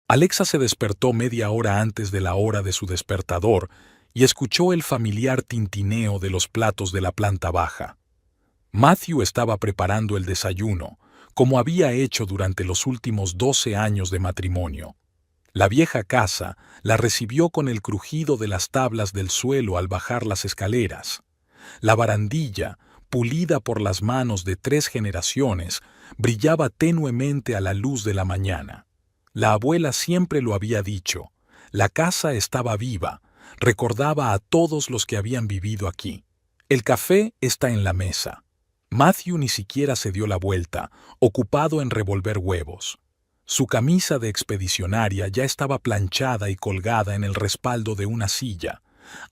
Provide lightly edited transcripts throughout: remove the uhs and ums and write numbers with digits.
Alexa se despertó media hora antes de la hora de su despertador y escuchó el familiar tintineo de los platos de la planta baja. Matthew estaba preparando el desayuno, como había hecho durante los últimos 12 años de matrimonio. La vieja casa la recibió con el crujido de las tablas del suelo al bajar las escaleras. La barandilla, pulida por las manos de 3 generaciones, brillaba tenuemente a la luz de la mañana. La abuela siempre lo había dicho, la casa estaba viva, recordaba a todos los que habían vivido aquí. El café está en la mesa. Matthew ni siquiera se dio la vuelta, ocupado en revolver huevos. Su camisa de expedicionaria ya estaba planchada y colgada en el respaldo de una silla.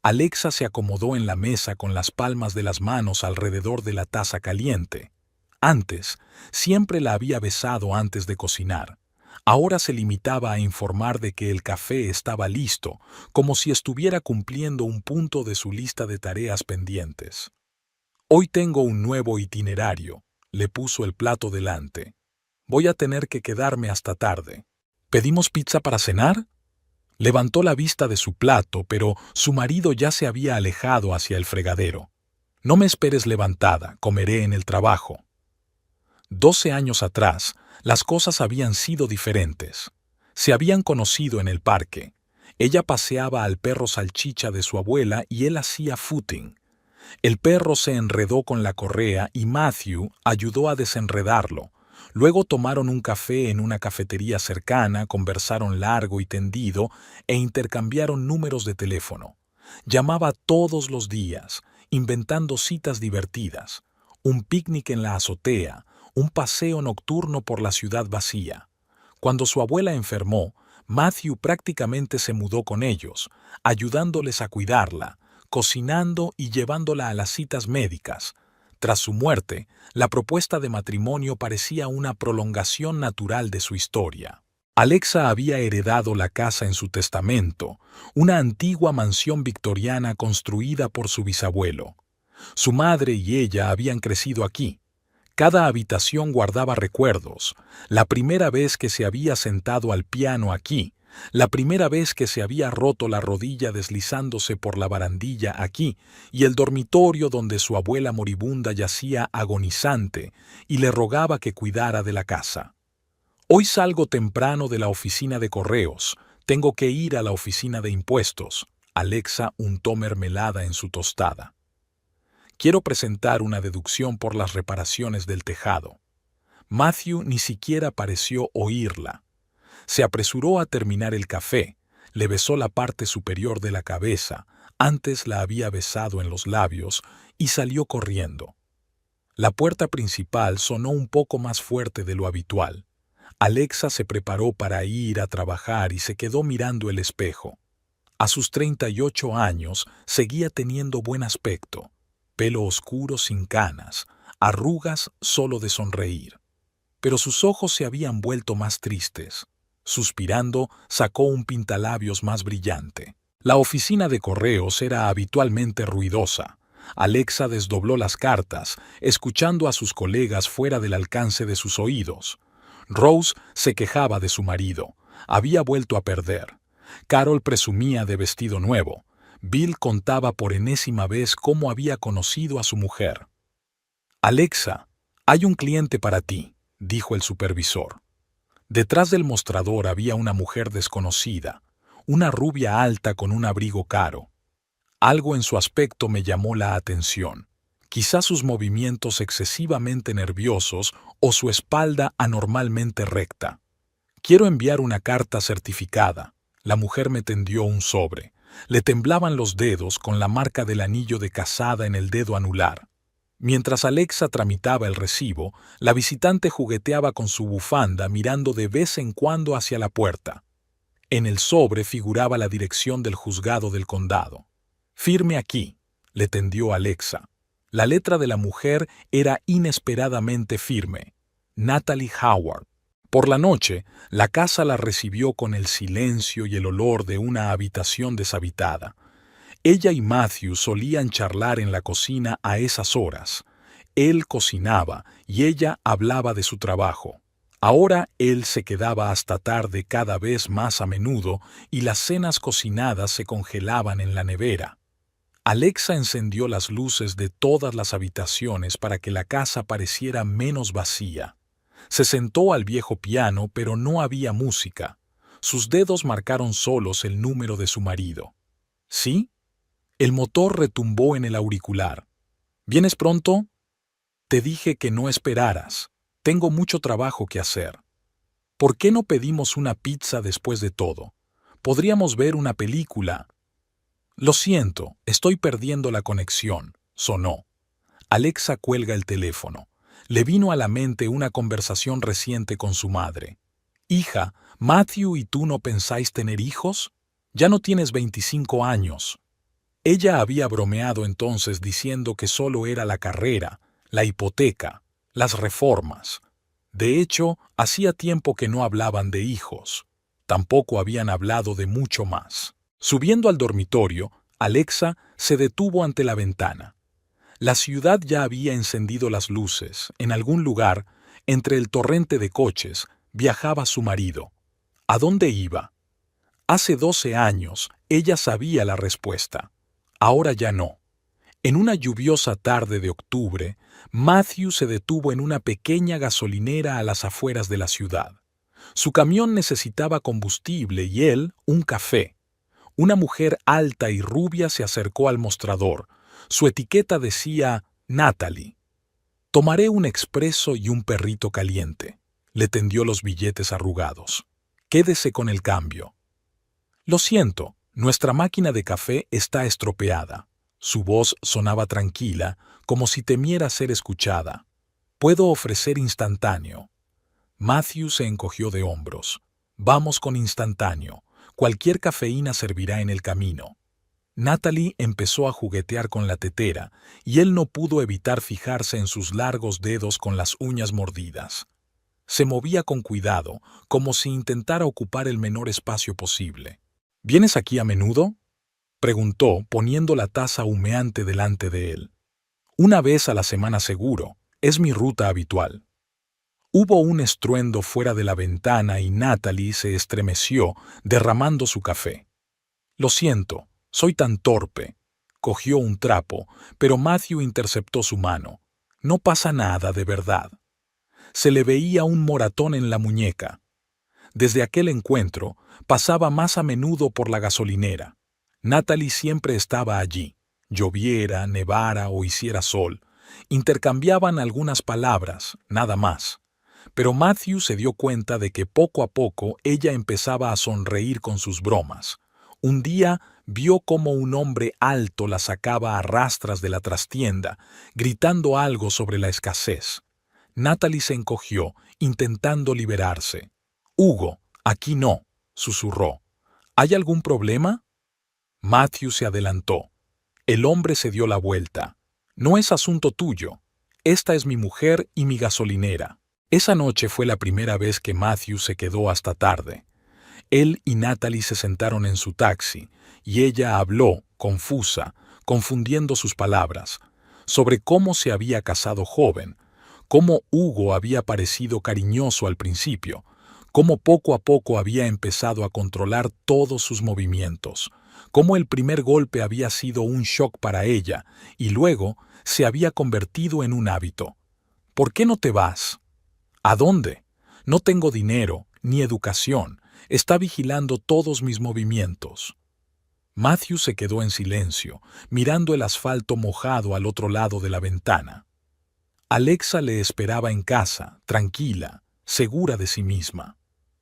Alexa se acomodó en la mesa con las palmas de las manos alrededor de la taza caliente. Antes, siempre la había besado antes de cocinar. Ahora se limitaba a informar de que el café estaba listo, como si estuviera cumpliendo un punto de su lista de tareas pendientes. Hoy tengo un nuevo itinerario, le puso el plato delante. Voy a tener que quedarme hasta tarde. ¿Pedimos pizza para cenar? Levantó la vista de su plato, pero su marido ya se había alejado hacia el fregadero. No me esperes levantada, comeré en el trabajo. 12 años atrás, las cosas habían sido diferentes. Se habían conocido en el parque. Ella paseaba al perro salchicha de su abuela y él hacía footing. El perro se enredó con la correa y Matthew ayudó a desenredarlo. Luego tomaron un café en una cafetería cercana, conversaron largo y tendido e intercambiaron números de teléfono. Llamaba todos los días, inventando citas divertidas. Un picnic en la azotea, un paseo nocturno por la ciudad vacía. Cuando su abuela enfermó, Matthew prácticamente se mudó con ellos, ayudándoles a cuidarla, cocinando y llevándola a las citas médicas. Tras su muerte, la propuesta de matrimonio parecía una prolongación natural de su historia. Alexa había heredado la casa en su testamento, una antigua mansión victoriana construida por su bisabuelo. Su madre y ella habían crecido aquí. Cada habitación guardaba recuerdos, la primera vez que se había sentado al piano aquí, la primera vez que se había roto la rodilla deslizándose por la barandilla aquí, y el dormitorio donde su abuela moribunda yacía agonizante y le rogaba que cuidara de la casa. Hoy salgo temprano de la oficina de correos, tengo que ir a la oficina de impuestos. Alexa untó mermelada en su tostada. Quiero presentar una deducción por las reparaciones del tejado. Matthew ni siquiera pareció oírla. Se apresuró a terminar el café, le besó la parte superior de la cabeza, antes la había besado en los labios, y salió corriendo. La puerta principal sonó un poco más fuerte de lo habitual. Alexa se preparó para ir a trabajar y se quedó mirando el espejo. A sus 38 años seguía teniendo buen aspecto. Pelo oscuro sin canas, arrugas solo de sonreír. Pero sus ojos se habían vuelto más tristes. Suspirando, sacó un pintalabios más brillante. La oficina de correos era habitualmente ruidosa. Alexa desdobló las cartas, escuchando a sus colegas fuera del alcance de sus oídos. Rose se quejaba de su marido. Había vuelto a perder. Carol presumía de vestido nuevo. Bill contaba por enésima vez cómo había conocido a su mujer. «Alexa, hay un cliente para ti», dijo el supervisor. Detrás del mostrador había una mujer desconocida, una rubia alta con un abrigo caro. Algo en su aspecto me llamó la atención. Quizá sus movimientos excesivamente nerviosos o su espalda anormalmente recta. «Quiero enviar una carta certificada». La mujer me tendió un sobre. Le temblaban los dedos con la marca del anillo de casada en el dedo anular. Mientras Alexa tramitaba el recibo, la visitante jugueteaba con su bufanda mirando de vez en cuando hacia la puerta. En el sobre figuraba la dirección del juzgado del condado. «Firme aquí», le tendió Alexa. La letra de la mujer era inesperadamente firme. Natalie Howard. Por la noche, la casa la recibió con el silencio y el olor de una habitación deshabitada. Ella y Matthew solían charlar en la cocina a esas horas. Él cocinaba y ella hablaba de su trabajo. Ahora él se quedaba hasta tarde cada vez más a menudo y las cenas cocinadas se congelaban en la nevera. Alexa encendió las luces de todas las habitaciones para que la casa pareciera menos vacía. Se sentó al viejo piano, pero no había música. Sus dedos marcaron solos el número de su marido. ¿Sí? El motor retumbó en el auricular. ¿Vienes pronto? Te dije que no esperaras. Tengo mucho trabajo que hacer. ¿Por qué no pedimos una pizza después de todo? Podríamos ver una película. Lo siento, estoy perdiendo la conexión, sonó. Alexa cuelga el teléfono. Le vino a la mente una conversación reciente con su madre. Hija, ¿Matthew y tú no pensáis tener hijos? Ya no tienes 25 años. Ella había bromeado entonces diciendo que solo era la carrera, la hipoteca, las reformas. De hecho, hacía tiempo que no hablaban de hijos. Tampoco habían hablado de mucho más. Subiendo al dormitorio, Alexa se detuvo ante la ventana. La ciudad ya había encendido las luces. En algún lugar, entre el torrente de coches, viajaba su marido. ¿A dónde iba? Hace 12 años, ella sabía la respuesta. Ahora ya no. En una lluviosa tarde de octubre, Matthew se detuvo en una pequeña gasolinera a las afueras de la ciudad. Su camión necesitaba combustible y él, un café. Una mujer alta y rubia se acercó al mostrador. Su etiqueta decía Natalie. Tomaré un expreso y un perrito caliente. Le tendió los billetes arrugados. Quédese con el cambio. Lo siento, nuestra máquina de café está estropeada. Su voz sonaba tranquila, como si temiera ser escuchada. Puedo ofrecer instantáneo. Matthew se encogió de hombros. Vamos con instantáneo. Cualquier cafeína servirá en el camino. Natalie empezó a juguetear con la tetera, y él no pudo evitar fijarse en sus largos dedos con las uñas mordidas. Se movía con cuidado, como si intentara ocupar el menor espacio posible. ¿Vienes aquí a menudo?, preguntó, poniendo la taza humeante delante de él. Una vez a la semana seguro, es mi ruta habitual. Hubo un estruendo fuera de la ventana y Natalie se estremeció, derramando su café. Lo siento, soy tan torpe. Cogió un trapo, pero Matthew interceptó su mano. No pasa nada, de verdad. Se le veía un moratón en la muñeca. Desde aquel encuentro, pasaba más a menudo por la gasolinera. Natalie siempre estaba allí, lloviera, nevara o hiciera sol. Intercambiaban algunas palabras, nada más. Pero Matthew se dio cuenta de que poco a poco ella empezaba a sonreír con sus bromas. Un día vio cómo un hombre alto la sacaba a rastras de la trastienda, gritando algo sobre la escasez. Natalie se encogió, intentando liberarse. «Hugo, aquí no», susurró. «¿Hay algún problema?» Matthew se adelantó. El hombre se dio la vuelta. «No es asunto tuyo. Esta es mi mujer y mi gasolinera». Esa noche fue la primera vez que Matthew se quedó hasta tarde. Él y Natalie se sentaron en su taxi, y ella habló, confusa, confundiendo sus palabras, sobre cómo se había casado joven, cómo Hugo había parecido cariñoso al principio, cómo poco a poco había empezado a controlar todos sus movimientos, cómo el primer golpe había sido un shock para ella y luego se había convertido en un hábito. «¿Por qué no te vas?» «¿A dónde? No tengo dinero, ni educación. Está vigilando todos mis movimientos». Matthew se quedó en silencio, mirando el asfalto mojado al otro lado de la ventana. Alexa le esperaba en casa, tranquila, segura de sí misma.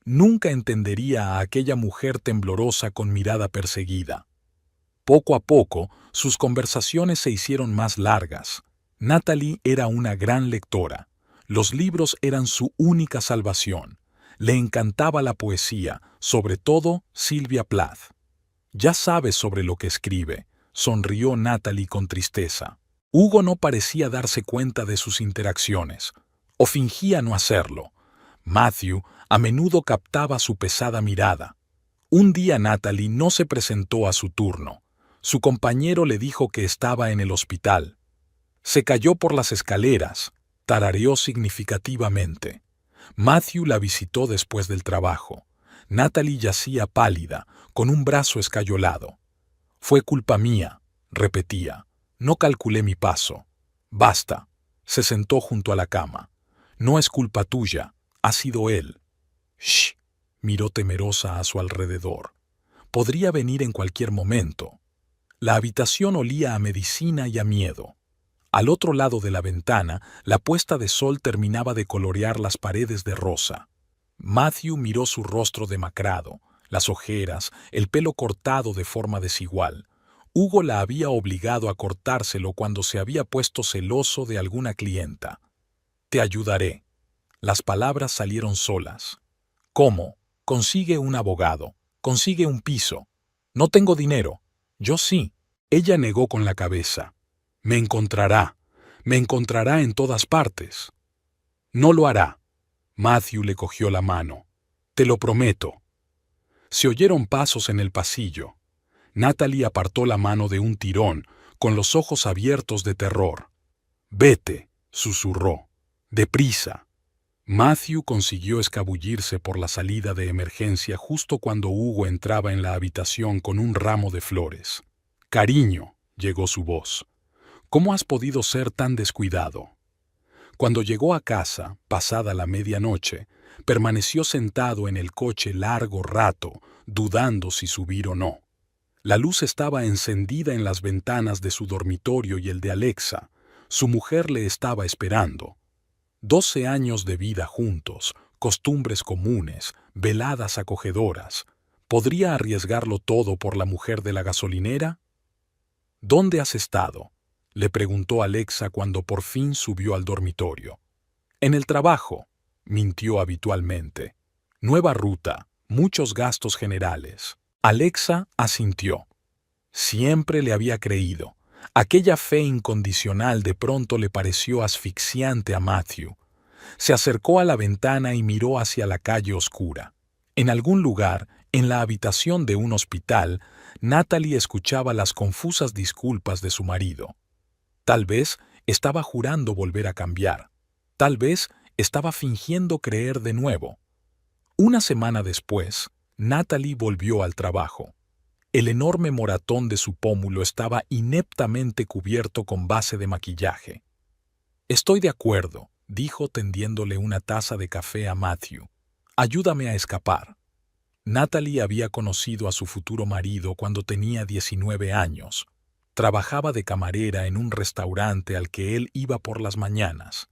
Nunca entendería a aquella mujer temblorosa con mirada perseguida. Poco a poco, sus conversaciones se hicieron más largas. Natalie era una gran lectora. Los libros eran su única salvación. Le encantaba la poesía, sobre todo Sylvia Plath. «Ya sabes sobre lo que escribe», sonrió Natalie con tristeza. Hugo no parecía darse cuenta de sus interacciones, o fingía no hacerlo. Matthew a menudo captaba su pesada mirada. Un día Natalie no se presentó a su turno. Su compañero le dijo que estaba en el hospital. Se cayó por las escaleras, tarareó significativamente. Matthew la visitó después del trabajo. Natalie yacía pálida, con un brazo escayolado. «Fue culpa mía», repetía. «No calculé mi paso». «Basta». Se sentó junto a la cama. «No es culpa tuya, ha sido él». «Shh», miró temerosa a su alrededor. Podría venir en cualquier momento. La habitación olía a medicina y a miedo. Al otro lado de la ventana, la puesta de sol terminaba de colorear las paredes de rosa. Matthew miró su rostro demacrado, las ojeras, el pelo cortado de forma desigual. Hugo la había obligado a cortárselo cuando se había puesto celoso de alguna clienta. «Te ayudaré». Las palabras salieron solas. «¿Cómo? Consigue un abogado. Consigue un piso». «No tengo dinero». «Yo sí». Ella negó con la cabeza. «Me encontrará. Me encontrará en todas partes». «No lo hará». Matthew le cogió la mano. «Te lo prometo». Se oyeron pasos en el pasillo. Natalie apartó la mano de un tirón, con los ojos abiertos de terror. «Vete», susurró. «Deprisa». Matthew consiguió escabullirse por la salida de emergencia justo cuando Hugo entraba en la habitación con un ramo de flores. «Cariño», llegó su voz. «¿Cómo has podido ser tan descuidado?» Cuando llegó a casa, pasada la medianoche, permaneció sentado en el coche largo rato, dudando si subir o no. La luz estaba encendida en las ventanas de su dormitorio y el de Alexa. Su mujer le estaba esperando. 12 años de vida juntos, costumbres comunes, veladas acogedoras. ¿Podría arriesgarlo todo por la mujer de la gasolinera? «¿Dónde has estado?», le preguntó Alexa cuando por fin subió al dormitorio. «En el trabajo», mintió habitualmente. «Nueva ruta, muchos gastos generales». Alexa asintió. Siempre le había creído. Aquella fe incondicional de pronto le pareció asfixiante a Matthew. Se acercó a la ventana y miró hacia la calle oscura. En algún lugar, en la habitación de un hospital, Natalie escuchaba las confusas disculpas de su marido. Tal vez estaba jurando volver a cambiar. Tal vez estaba fingiendo creer de nuevo. Una semana después, Natalie volvió al trabajo. El enorme moratón de su pómulo estaba ineptamente cubierto con base de maquillaje. «Estoy de acuerdo», dijo tendiéndole una taza de café a Matthew. «Ayúdame a escapar». Natalie había conocido a su futuro marido cuando tenía 19 años. Trabajaba de camarera en un restaurante al que él iba por las mañanas.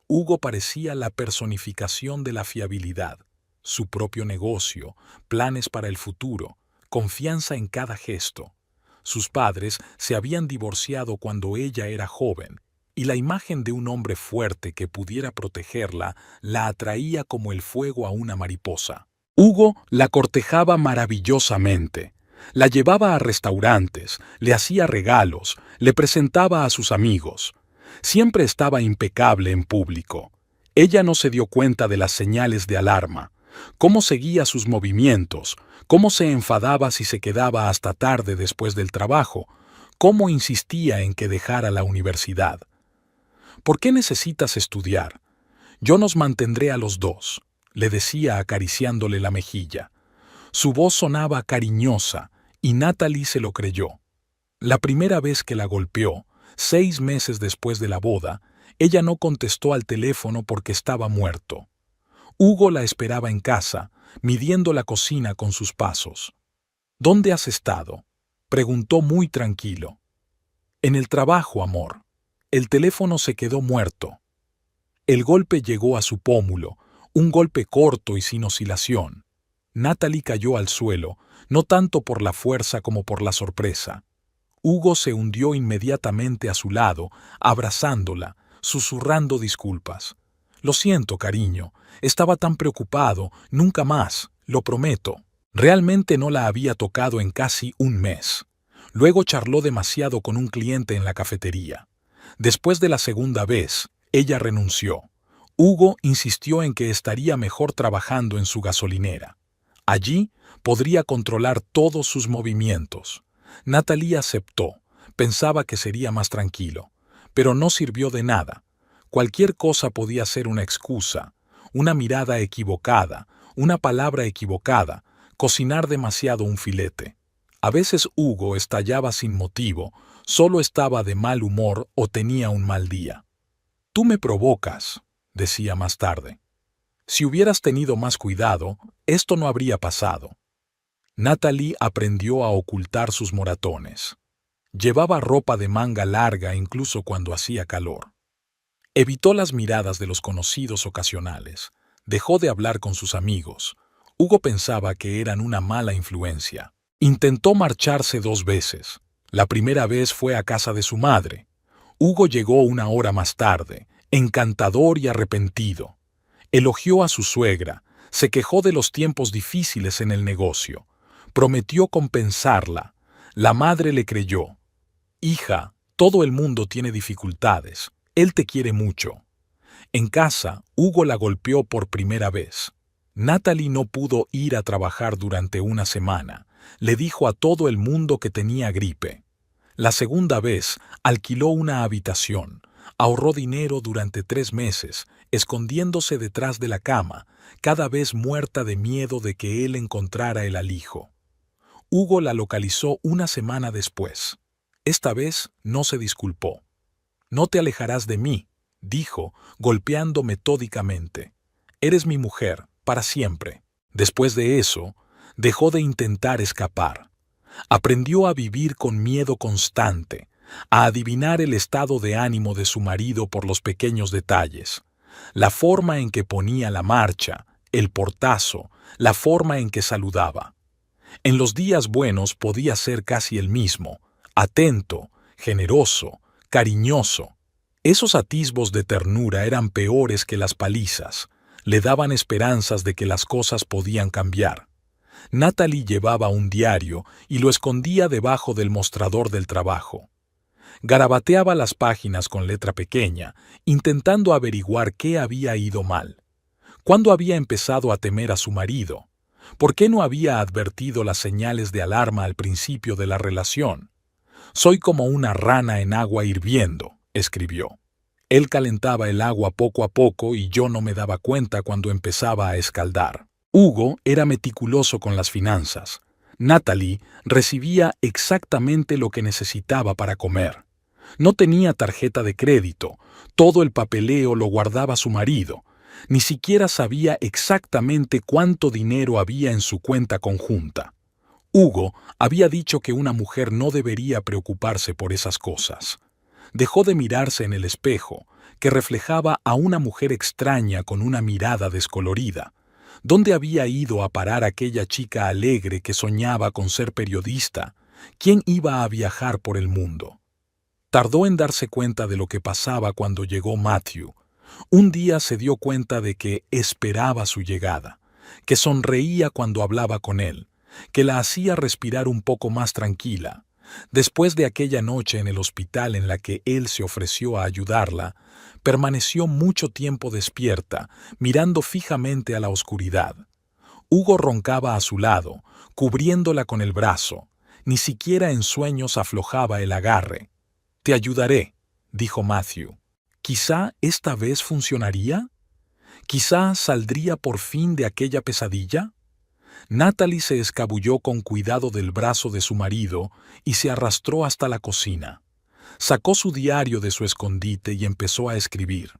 Hugo parecía la personificación de la fiabilidad. Su propio negocio, planes para el futuro, confianza en cada gesto. Sus padres se habían divorciado cuando ella era joven, y la imagen de un hombre fuerte que pudiera protegerla la atraía como el fuego a una mariposa. Hugo la cortejaba maravillosamente. La llevaba a restaurantes, le hacía regalos, le presentaba a sus amigos. Siempre estaba impecable en público. Ella no se dio cuenta de las señales de alarma, cómo seguía sus movimientos, cómo se enfadaba si se quedaba hasta tarde después del trabajo, cómo insistía en que dejara la universidad. «¿Por qué necesitas estudiar? Yo nos mantendré a los dos», le decía acariciándole la mejilla. Su voz sonaba cariñosa, y Natalie se lo creyó. La primera vez que la golpeó, 6 meses después de la boda, ella no contestó al teléfono porque estaba muerto. Hugo la esperaba en casa, midiendo la cocina con sus pasos. «¿Dónde has estado?», preguntó muy tranquilo. «En el trabajo, amor». El teléfono se quedó muerto. El golpe llegó a su pómulo, un golpe corto y sin oscilación. Natalie cayó al suelo, no tanto por la fuerza como por la sorpresa. Hugo se hundió inmediatamente a su lado, abrazándola, susurrando disculpas. «Lo siento, cariño, estaba tan preocupado, nunca más, lo prometo». Realmente no la había tocado en casi un mes. Luego charló demasiado con un cliente en la cafetería. Después de la segunda vez, ella renunció. Hugo insistió en que estaría mejor trabajando en su gasolinera. Allí podría controlar todos sus movimientos. Natalie aceptó. Pensaba que sería más tranquilo. Pero no sirvió de nada. Cualquier cosa podía ser una excusa. una mirada equivocada, una palabra equivocada, cocinar demasiado un filete. A veces Hugo estallaba sin motivo, solo estaba de mal humor o tenía un mal día. «Tú me provocas», decía más tarde. «Si hubieras tenido más cuidado, esto no habría pasado». Natalie aprendió a ocultar sus moratones. Llevaba ropa de manga larga incluso cuando hacía calor. Evitó las miradas de los conocidos ocasionales. Dejó de hablar con sus amigos. Hugo pensaba que eran una mala influencia. Intentó marcharse 2 veces. La primera vez fue a casa de su madre. Hugo llegó 1 hora más tarde, encantador y arrepentido. Elogió a su suegra, se quejó de los tiempos difíciles en el negocio. Prometió compensarla. La madre le creyó. «Hija, todo el mundo tiene dificultades. Él te quiere mucho». En casa, Hugo la golpeó por primera vez. Natalie no pudo ir a trabajar durante 1 semana. Le dijo a todo el mundo que tenía gripe. La segunda vez, alquiló una habitación. Ahorró dinero durante 3 meses, escondiéndose detrás de la cama, cada vez muerta de miedo de que él encontrara el alijo. Hugo la localizó 1 semana después. Esta vez no se disculpó. «No te alejarás de mí», dijo, golpeando metódicamente. «Eres mi mujer, para siempre». Después de eso, dejó de intentar escapar. Aprendió a vivir con miedo constante, a adivinar el estado de ánimo de su marido por los pequeños detalles, la forma en que ponía la marcha, el portazo, la forma en que saludaba. En los días buenos podía ser casi el mismo, atento, generoso, cariñoso. Esos atisbos de ternura eran peores que las palizas, le daban esperanzas de que las cosas podían cambiar. Natalie llevaba un diario y lo escondía debajo del mostrador del trabajo. Garabateaba las páginas con letra pequeña, intentando averiguar qué había ido mal. ¿Cuándo había empezado a temer a su marido? ¿Por qué no había advertido las señales de alarma al principio de la relación? «Soy como una rana en agua hirviendo», escribió. Él calentaba el agua poco a poco y yo no me daba cuenta cuando empezaba a escaldar. Hugo era meticuloso con las finanzas. Natalie recibía exactamente lo que necesitaba para comer. No tenía tarjeta de crédito, todo el papeleo lo guardaba su marido. Ni siquiera sabía exactamente cuánto dinero había en su cuenta conjunta. Hugo había dicho que una mujer no debería preocuparse por esas cosas. Dejó de mirarse en el espejo, que reflejaba a una mujer extraña con una mirada descolorida. ¿Dónde había ido a parar aquella chica alegre que soñaba con ser periodista? ¿Quién iba a viajar por el mundo? Tardó en darse cuenta de lo que pasaba cuando llegó Matthew. Un día se dio cuenta de que esperaba su llegada, que sonreía cuando hablaba con él, que la hacía respirar un poco más tranquila. Después de aquella noche en el hospital en la que él se ofreció a ayudarla, permaneció mucho tiempo despierta, mirando fijamente a la oscuridad. Hugo roncaba a su lado, cubriéndola con el brazo. Ni siquiera en sueños aflojaba el agarre. «Te ayudaré», dijo Matthew. ¿Quizá esta vez funcionaría? ¿Quizá saldría por fin de aquella pesadilla? Natalie se escabulló con cuidado del brazo de su marido y se arrastró hasta la cocina. Sacó su diario de su escondite y empezó a escribir.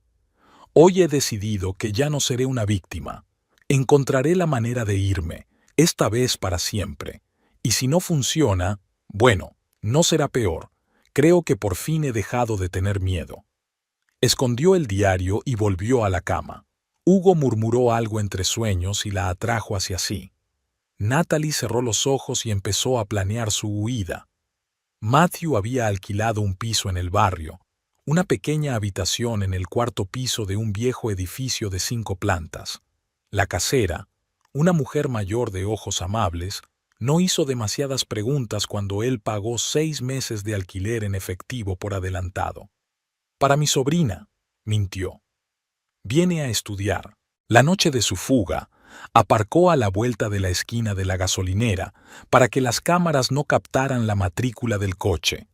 «Hoy he decidido que ya no seré una víctima. Encontraré la manera de irme, esta vez para siempre. Y si no funciona, bueno, no será peor. Creo que por fin he dejado de tener miedo». Escondió el diario y volvió a la cama. Hugo murmuró algo entre sueños y la atrajo hacia sí. Natalie cerró los ojos y empezó a planear su huida. Matthew había alquilado un piso en el barrio, una pequeña habitación en el 4º piso de un viejo edificio de 5 plantas. La casera, una mujer mayor de ojos amables, no hizo demasiadas preguntas cuando él pagó 6 meses de alquiler en efectivo por adelantado. «Para mi sobrina», mintió. «Viene a estudiar». La noche de su fuga, aparcó a la vuelta de la esquina de la gasolinera para que las cámaras no captaran la matrícula del coche.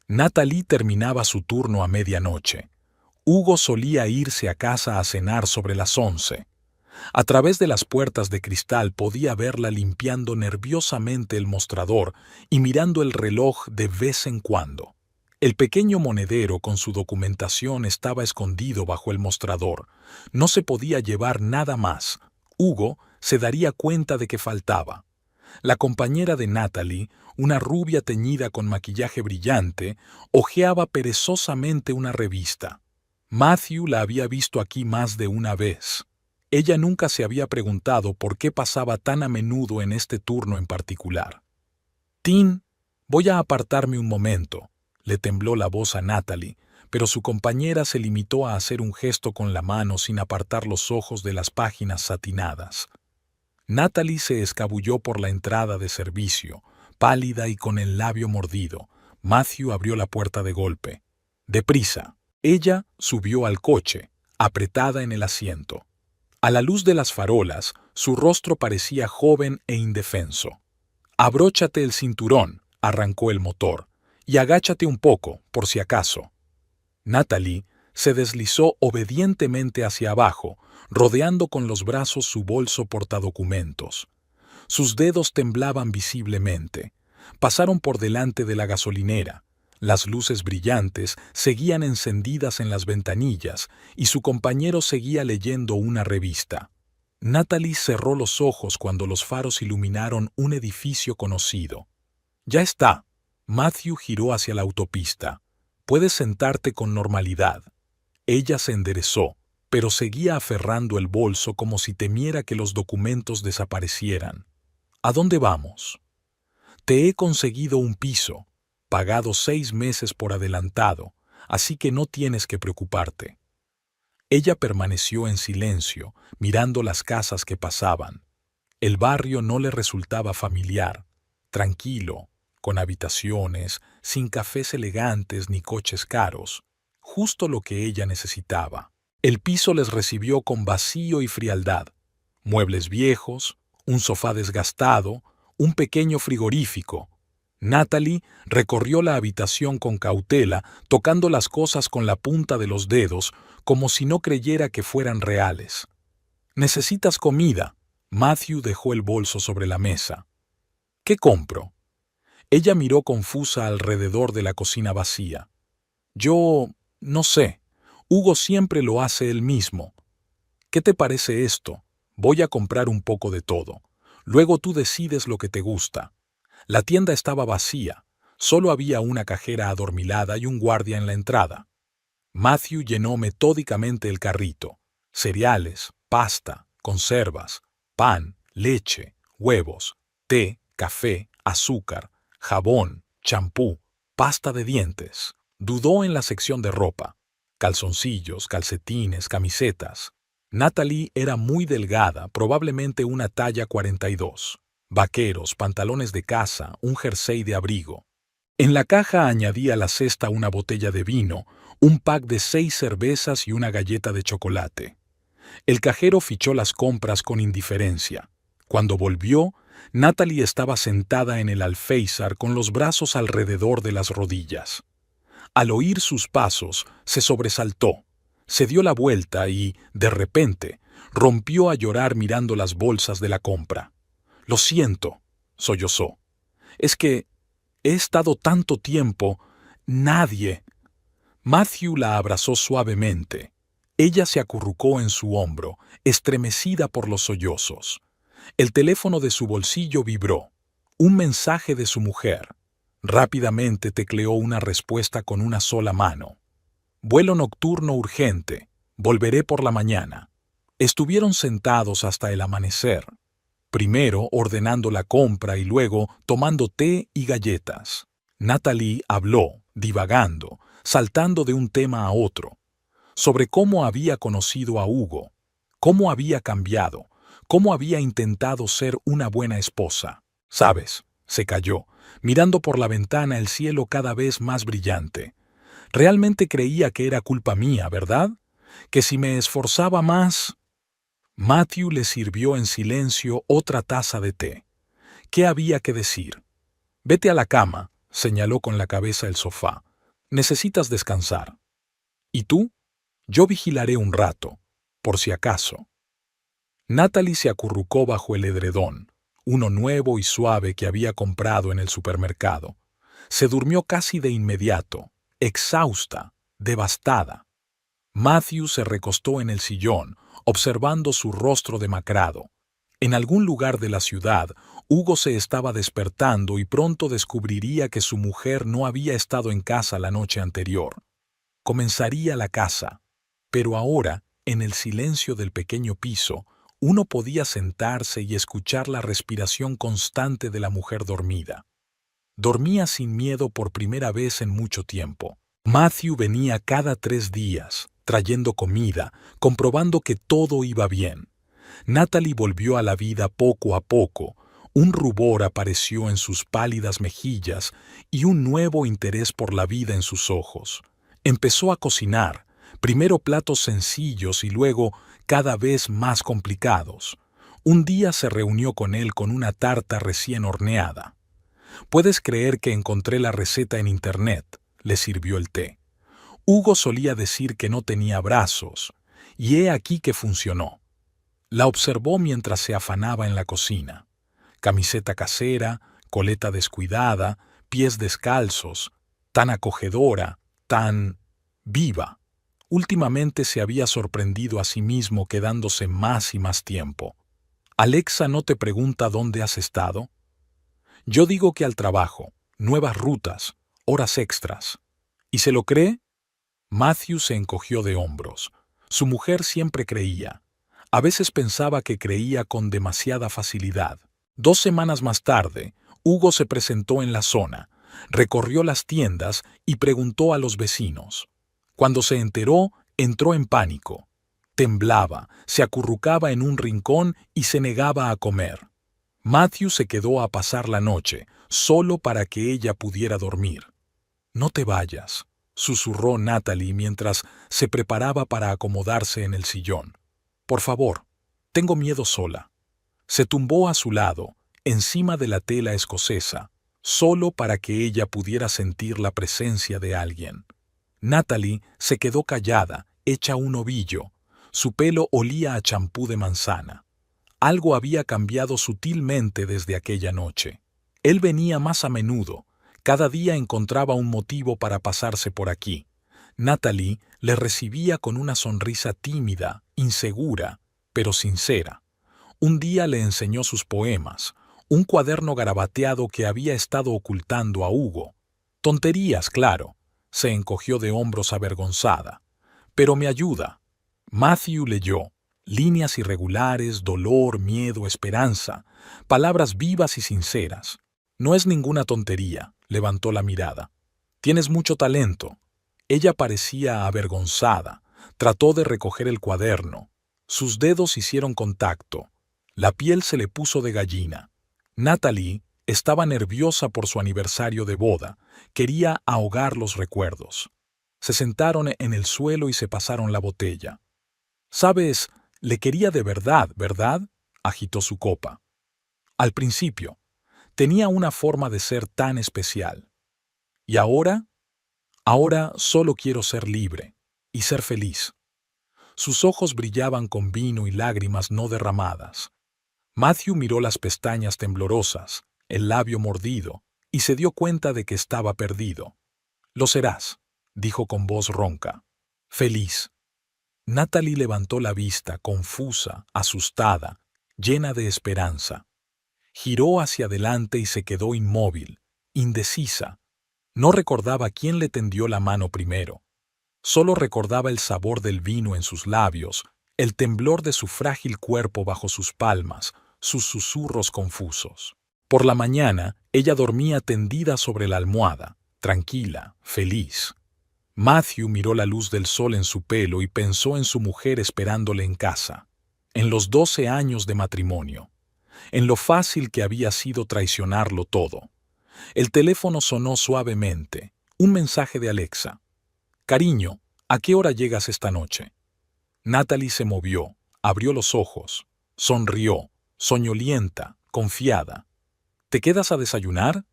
Natalie terminaba su turno a medianoche. Hugo solía irse a casa a cenar sobre las 11. A través de las puertas de cristal podía verla limpiando nerviosamente el mostrador y mirando el reloj de vez en cuando. El pequeño monedero con su documentación estaba escondido bajo el mostrador. No se podía llevar nada más. Hugo se daría cuenta de que faltaba. La compañera de Natalie, una rubia teñida con maquillaje brillante, hojeaba perezosamente una revista. Matthew la había visto aquí más de una vez. Ella nunca se había preguntado por qué pasaba tan a menudo en este turno en particular. «Tin, voy a apartarme un momento», le tembló la voz a Natalie, pero su compañera se limitó a hacer un gesto con la mano sin apartar los ojos de las páginas satinadas. Natalie se escabulló por la entrada de servicio, pálida y con el labio mordido. Matthew abrió la puerta de golpe. Deprisa. Ella subió al coche, apretada en el asiento. A la luz de las farolas, su rostro parecía joven e indefenso. «Abróchate el cinturón», arrancó el motor, «y agáchate un poco, por si acaso». Natalie se deslizó obedientemente hacia abajo, rodeando con los brazos su bolso portadocumentos. Sus dedos temblaban visiblemente. Pasaron por delante de la gasolinera. Las luces brillantes seguían encendidas en las ventanillas y su compañero seguía leyendo una revista. Natalie cerró los ojos cuando los faros iluminaron un edificio conocido. «Ya está». Matthew giró hacia la autopista. «Puedes sentarte con normalidad». Ella se enderezó, pero seguía aferrando el bolso como si temiera que los documentos desaparecieran. «¿A dónde vamos?» «Te he conseguido un piso, pagado 6 meses por adelantado, así que no tienes que preocuparte». Ella permaneció en silencio, mirando las casas que pasaban. El barrio no le resultaba familiar, tranquilo, con habitaciones, sin cafés elegantes ni coches caros, justo lo que ella necesitaba. El piso les recibió con vacío y frialdad. Muebles viejos, un sofá desgastado, un pequeño frigorífico. Natalie recorrió la habitación con cautela, tocando las cosas con la punta de los dedos, como si no creyera que fueran reales. «¿Necesitas comida?» Matthew dejó el bolso sobre la mesa. «¿Qué compro?» Ella miró confusa alrededor de la cocina vacía. «Yo no sé. Hugo siempre lo hace él mismo. ¿Qué te parece esto? Voy a comprar un poco de todo. Luego tú decides lo que te gusta». La tienda estaba vacía. Solo había una cajera adormilada y un guardia en la entrada. Matthew llenó metódicamente el carrito. Cereales, pasta, conservas, pan, leche, huevos, té, café, azúcar, jabón, champú, pasta de dientes. Dudó en la sección de ropa. Calzoncillos, calcetines, camisetas. Natalie era muy delgada, probablemente una talla 42. Vaqueros, pantalones de casa, un jersey de abrigo. En la caja añadía a la cesta una botella de vino, un pack de 6 cervezas y una galleta de chocolate. El cajero fichó las compras con indiferencia. Cuando volvió, Natalie estaba sentada en el alféizar con los brazos alrededor de las rodillas. Al oír sus pasos, se sobresaltó, se dio la vuelta y, de repente, rompió a llorar mirando las bolsas de la compra. «Lo siento», sollozó. «Es que he estado tanto tiempo. Nadie». Matthew la abrazó suavemente. Ella se acurrucó en su hombro, estremecida por los sollozos. El teléfono de su bolsillo vibró. Un mensaje de su mujer. Rápidamente tecleó una respuesta con una sola mano. «Vuelo nocturno urgente. Volveré por la mañana». Estuvieron sentados hasta el amanecer. Primero ordenando la compra y luego tomando té y galletas. Natalie habló, divagando, saltando de un tema a otro, sobre cómo había conocido a Hugo, cómo había cambiado, cómo había intentado ser una buena esposa. «¿Sabes?», se calló, mirando por la ventana el cielo cada vez más brillante. «Realmente creía que era culpa mía, ¿verdad? Que si me esforzaba más...» Matthew le sirvió en silencio otra taza de té. ¿Qué había que decir? «Vete a la cama», señaló con la cabeza el sofá. «Necesitas descansar». «¿Y tú?» «Yo vigilaré un rato, por si acaso». Natalie se acurrucó bajo el edredón, uno nuevo y suave que había comprado en el supermercado. Se durmió casi de inmediato, exhausta, devastada. Matthew se recostó en el sillón, observando su rostro demacrado. En algún lugar de la ciudad, Hugo se estaba despertando y pronto descubriría que su mujer no había estado en casa la noche anterior. Comenzaría la caza, pero ahora, en el silencio del pequeño piso, uno podía sentarse y escuchar la respiración constante de la mujer dormida. Dormía sin miedo por primera vez en mucho tiempo. Matthew venía cada 3 días, trayendo comida, comprobando que todo iba bien. Natalie volvió a la vida poco a poco. Un rubor apareció en sus pálidas mejillas y un nuevo interés por la vida en sus ojos. Empezó a cocinar, primero platos sencillos y luego cada vez más complicados. Un día se reunió con él con una tarta recién horneada. «Puedes creer que encontré la receta en internet», le sirvió el té. Hugo solía decir que no tenía brazos, y he aquí que funcionó. La observó mientras se afanaba en la cocina. Camiseta casera, coleta descuidada, pies descalzos, tan acogedora, tan viva. Últimamente se había sorprendido a sí mismo quedándose más y más tiempo. «Alexa no te pregunta dónde has estado». «Yo digo que al trabajo, nuevas rutas, horas extras». «¿Y se lo cree?» Matthew se encogió de hombros. Su mujer siempre creía. A veces pensaba que creía con demasiada facilidad. 2 semanas más tarde, Hugo se presentó en la zona, recorrió las tiendas y preguntó a los vecinos. Cuando se enteró, entró en pánico. Temblaba, se acurrucaba en un rincón y se negaba a comer. Matthew se quedó a pasar la noche, solo para que ella pudiera dormir. «No te vayas», susurró Natalie mientras se preparaba para acomodarse en el sillón. «Por favor, tengo miedo sola». Se tumbó a su lado, encima de la tela escocesa, solo para que ella pudiera sentir la presencia de alguien. Natalie se quedó callada, hecha un ovillo. Su pelo olía a champú de manzana. Algo había cambiado sutilmente desde aquella noche. Él venía más a menudo. Cada día encontraba un motivo para pasarse por aquí. Natalie le recibía con una sonrisa tímida, insegura, pero sincera. Un día le enseñó sus poemas, un cuaderno garabateado que había estado ocultando a Hugo. Tonterías, claro. Se encogió de hombros avergonzada. «Pero me ayuda». Matthew leyó. Líneas irregulares, dolor, miedo, esperanza. Palabras vivas y sinceras. «No es ninguna tontería», levantó la mirada. «Tienes mucho talento». Ella parecía avergonzada. Trató de recoger el cuaderno. Sus dedos hicieron contacto. La piel se le puso de gallina. Natalie estaba nerviosa por su aniversario de boda. Quería ahogar los recuerdos. Se sentaron en el suelo y se pasaron la botella. «Sabes, le quería de verdad, ¿verdad?», agitó su copa. «Al principio. Tenía una forma de ser tan especial. ¿Y ahora? Ahora solo quiero ser libre y ser feliz». Sus ojos brillaban con vino y lágrimas no derramadas. Matthew miró las pestañas temblorosas, el labio mordido, y se dio cuenta de que estaba perdido. «Lo serás», dijo con voz ronca. «Feliz». Natalie levantó la vista, confusa, asustada, llena de esperanza. Giró hacia adelante y se quedó inmóvil, indecisa. No recordaba quién le tendió la mano primero. Solo recordaba el sabor del vino en sus labios, el temblor de su frágil cuerpo bajo sus palmas, sus susurros confusos. Por la mañana, ella dormía tendida sobre la almohada, tranquila, feliz. Matthew miró la luz del sol en su pelo y pensó en su mujer esperándole en casa, en los 12 años de matrimonio, en lo fácil que había sido traicionarlo todo. El teléfono sonó suavemente, un mensaje de Alexa. «Cariño, ¿a qué hora llegas esta noche?». Natalie se movió, abrió los ojos, sonrió, soñolienta, confiada. «¿Te quedas a desayunar?».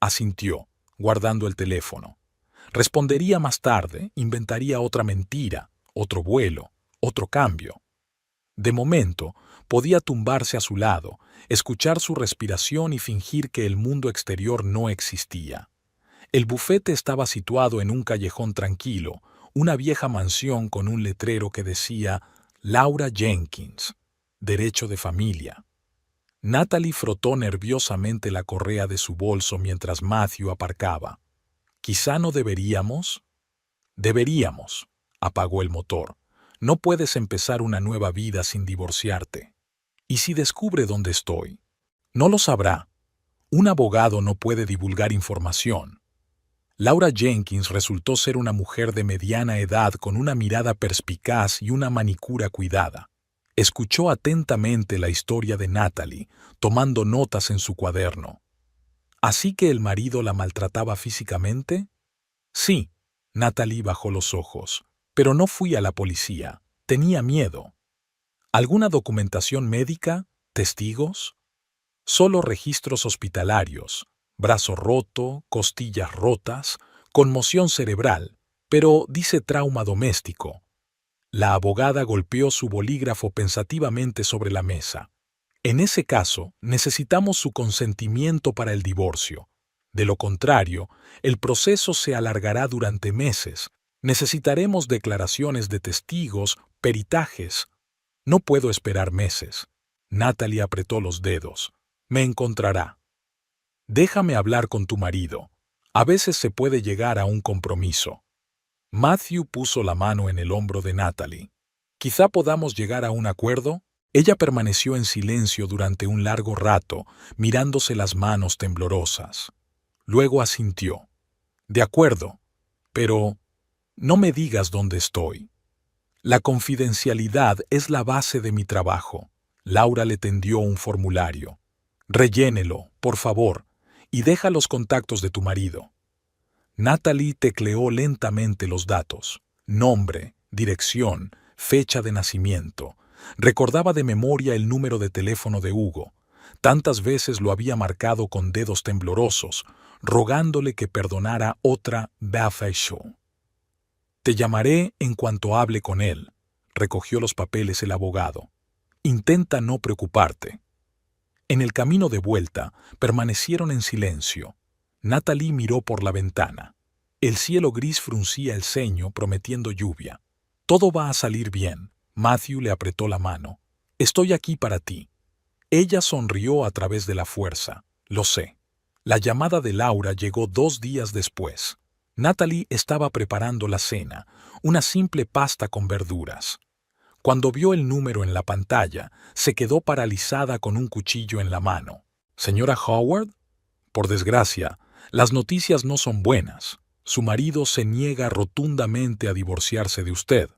Asintió, guardando el teléfono. Respondería más tarde, inventaría otra mentira, otro vuelo, otro cambio. De momento, podía tumbarse a su lado, escuchar su respiración y fingir que el mundo exterior no existía. El bufete estaba situado en un callejón tranquilo, una vieja mansión con un letrero que decía Laura Jenkins, derecho de familia. Natalie frotó nerviosamente la correa de su bolso mientras Matthew aparcaba. ¿Quizá no deberíamos? Deberíamos, apagó el motor. No puedes empezar una nueva vida sin divorciarte. ¿Y si descubre dónde estoy? No lo sabrá. Un abogado no puede divulgar información. Laura Jenkins resultó ser una mujer de mediana edad con una mirada perspicaz y una manicura cuidada. Escuchó atentamente la historia de Natalie, tomando notas en su cuaderno. ¿Así que el marido la maltrataba físicamente? Sí. Natalie bajó los ojos. Pero no fui a la policía. Tenía miedo. ¿Alguna documentación médica? ¿Testigos? Solo registros hospitalarios. Brazo roto, costillas rotas, conmoción cerebral, pero dice trauma doméstico. La abogada golpeó su bolígrafo pensativamente sobre la mesa. En ese caso, necesitamos su consentimiento para el divorcio. De lo contrario, el proceso se alargará durante meses. Necesitaremos declaraciones de testigos, peritajes. No puedo esperar meses. Natalie apretó los dedos. Me encontrará. Déjame hablar con tu marido. A veces se puede llegar a un compromiso. Matthew puso la mano en el hombro de Natalie. Quizá podamos llegar a un acuerdo. Ella permaneció en silencio durante un largo rato, mirándose las manos temblorosas. Luego asintió. De acuerdo, pero no me digas dónde estoy. La confidencialidad es la base de mi trabajo. Laura le tendió un formulario. Rellénelo, por favor, y deja los contactos de tu marido. Natalie tecleó lentamente los datos. Nombre, dirección, fecha de nacimiento. Recordaba de memoria el número de teléfono de Hugo. Tantas veces lo había marcado con dedos temblorosos, rogándole que perdonara otra Buffet Show. Te llamaré en cuanto hable con él, recogió los papeles el abogado. Intenta no preocuparte. En el camino de vuelta, permanecieron en silencio. Natalie miró por la ventana. El cielo gris fruncía el ceño, prometiendo lluvia. Todo va a salir bien. Matthew le apretó la mano. Estoy aquí para ti. Ella sonrió a través de la fuerza. Lo sé. La llamada de Laura llegó 2 días después. Natalie estaba preparando la cena, una simple pasta con verduras. Cuando vio el número en la pantalla, se quedó paralizada con un cuchillo en la mano. ¿Señora Howard? Por desgracia, las noticias no son buenas. Su marido se niega rotundamente a divorciarse de usted.